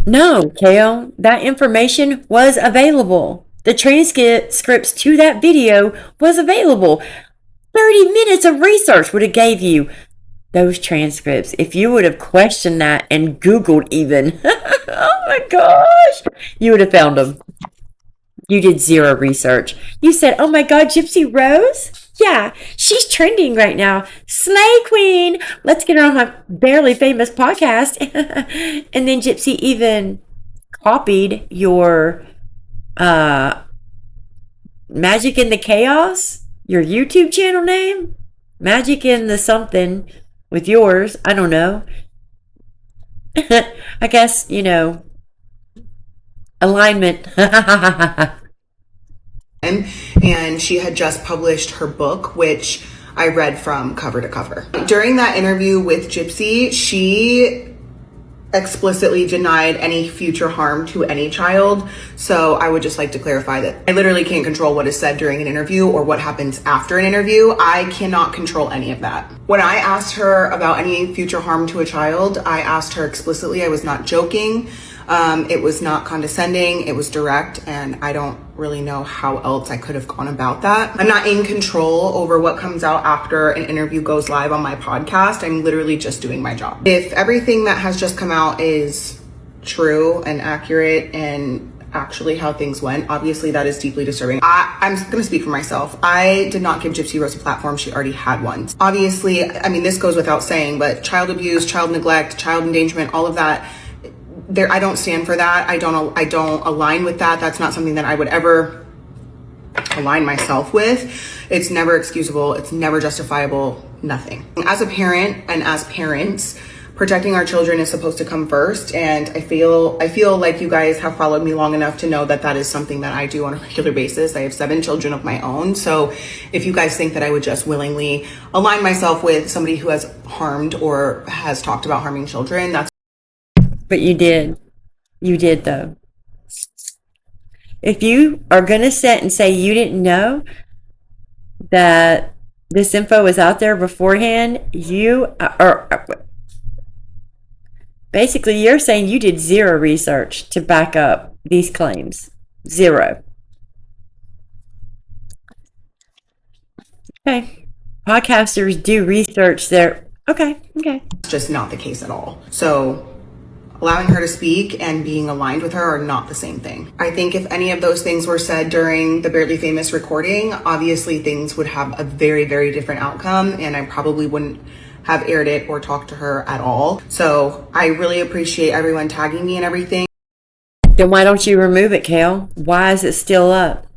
No, Kail, that information was available. The transcripts to that video was available. 30 minutes of research would have gave you those transcripts. If you would have questioned that and Googled even, oh my gosh, you would have found them. You did zero research. You said, oh my God, Gypsy Rose? Yeah, she's trending right now. Slay Queen. Let's get her on my Barely Famous podcast. And then Gypsy even copied your Magic in the Chaos, your YouTube channel name. Magic in the something with yours. I don't know. I guess, alignment. And she had just published her book, which I read from cover to cover. During that interview with Gypsy, she explicitly denied any future harm to any child. So I would just like to clarify that I literally can't control what is said during an interview or what happens after an interview. I cannot control any of that. When I asked her about any future harm to a child, I asked her explicitly. I was not joking. It was not condescending. It was direct, and I don't really know how else I could have gone about that. I'm not in control over what comes out after an interview goes live on my podcast. I'm literally just doing my job. If everything that has just come out is true and accurate and actually how things went, obviously that is deeply disturbing. I'm going to speak for myself. I did not give Gypsy Rose a platform. She already had one. Obviously, I mean, this goes without saying, but child abuse, child neglect, child endangerment, all of that, I don't stand for that. I don't align with that. That's not something that I would ever align myself with. It's never excusable. It's never justifiable. Nothing. As a parent and as parents, protecting our children is supposed to come first. And I feel like you guys have followed me long enough to know that that is something that I do on a regular basis. I have 7 children of my own. So if you guys think that I would just willingly align myself with somebody who has harmed or has talked about harming children, that's. But you did. You did, though. If you are going to sit and say you didn't know that this info was out there beforehand, you are basically, you're saying you did zero research to back up these claims. Zero. Okay. Podcasters do research their. Okay. It's just not the case at all. So allowing her to speak and being aligned with her are not the same thing. I think if any of those things were said during the Barely Famous recording, obviously things would have a very, very different outcome, and I probably wouldn't have aired it or talked to her at all. So I really appreciate everyone tagging me and everything. Then why don't you remove it, Kail? Why is it still up?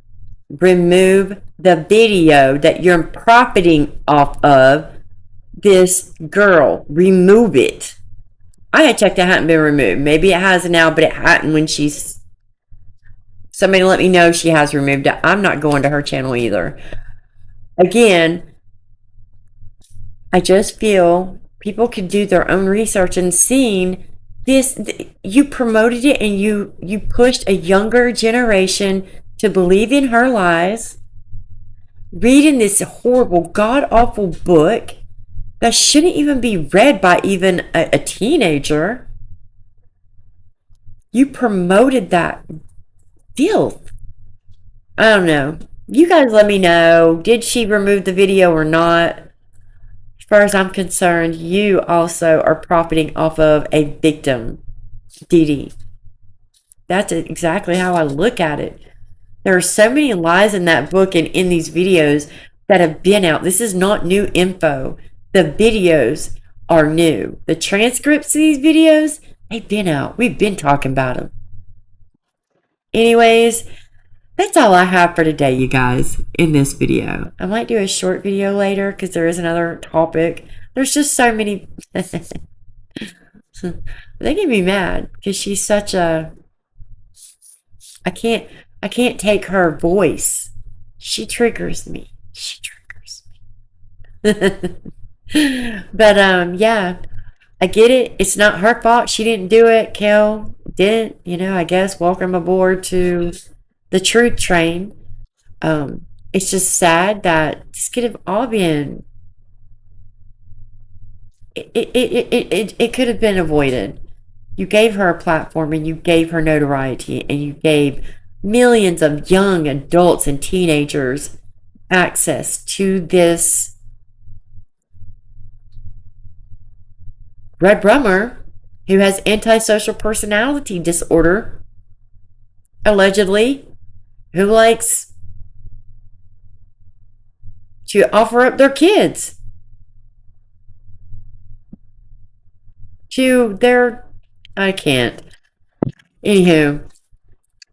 Remove the video that you're profiting off of this girl. Remove it. I had checked it hadn't been removed. Maybe it has now, but it hadn't when she's... Somebody let me know she has removed it. I'm not going to her channel either. Again, I just feel people could do their own research and seeing this. You promoted it and you pushed a younger generation to believe in her lies. Reading this horrible, god-awful book that shouldn't even be read by even a teenager. You promoted that filth. I don't know. You guys let me know. Did she remove the video or not? As far as I'm concerned, you also are profiting off of a victim, Deedee. That's exactly how I look at it. There are so many lies in that book and in these videos that have been out. This is not new info. The videos are new. The transcripts of these videos, they've been out. We've been talking about them. Anyways, that's all I have for today, you guys, in this video. I might do a short video later because there is another topic. There's just so many. They get me mad because she's such a... I can't take her voice. She triggers me. She triggers me. But yeah, I get it. It's not her fault. She didn't do it. Kail didn't. You know, I guess welcome aboard to the truth train. It's just sad that this could have all been. It could have been avoided. You gave her a platform and you gave her notoriety and you gave millions of young adults and teenagers access to this Red Brummer who has antisocial personality disorder, allegedly, who likes to offer up their kids to their... I can't. Anywho,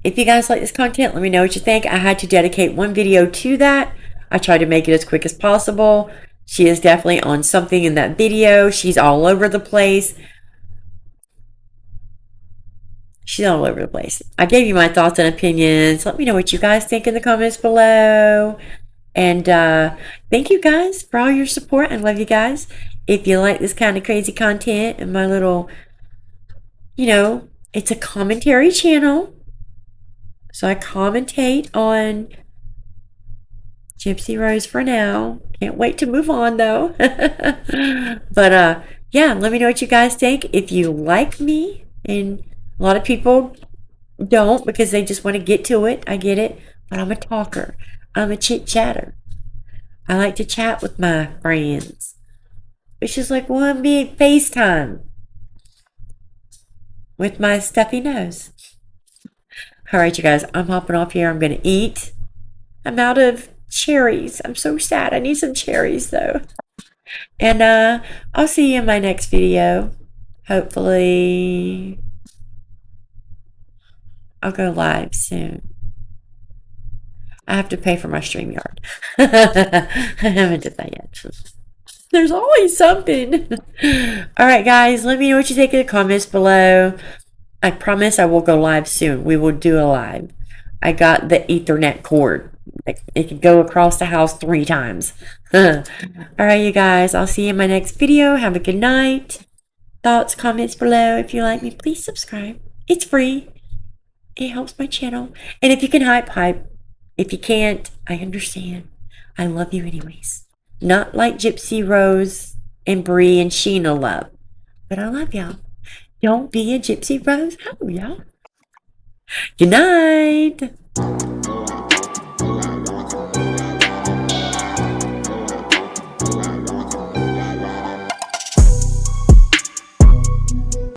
if you guys like this content, let me know what you think. I had to dedicate one video to that. I tried to make it as quick as possible. She is definitely on something in that video. She's all over the place. She's all over the place. I gave you my thoughts and opinions. Let me know what you guys think in the comments below. And thank you guys for all your support. I love you guys. If you like this kind of crazy content and my little, you know, it's a commentary channel. So I commentate on Gypsy Rose for now. Can't wait to move on though. But yeah, let me know what you guys think. If you like me, and a lot of people don't because they just want to get to it. I get it. But I'm a talker. I'm a chit chatter. I like to chat with my friends. It's just like one big FaceTime with my stuffy nose. Alright, you guys, I'm hopping off here. I'm going to eat. I'm out of cherries. I'm so sad. I need some cherries, though. And I'll see you in my next video. Hopefully, I'll go live soon. I have to pay for my StreamYard. I haven't done that yet. There's always something. Alright, guys, let me know what you think in the comments below. I promise I will go live soon. We will do a live. I got the Ethernet cord. It can go across the house 3 times. Alright, you guys. I'll see you in my next video. Have a good night. Thoughts, comments below. If you like me, please subscribe. It's free. It helps my channel. And if you can hype. If you can't, I understand. I love you anyways. Not like Gypsy Rose and Bree and Sheena love. But I love y'all. Don't be a Gypsy Rose. Oh, y'all. Good night.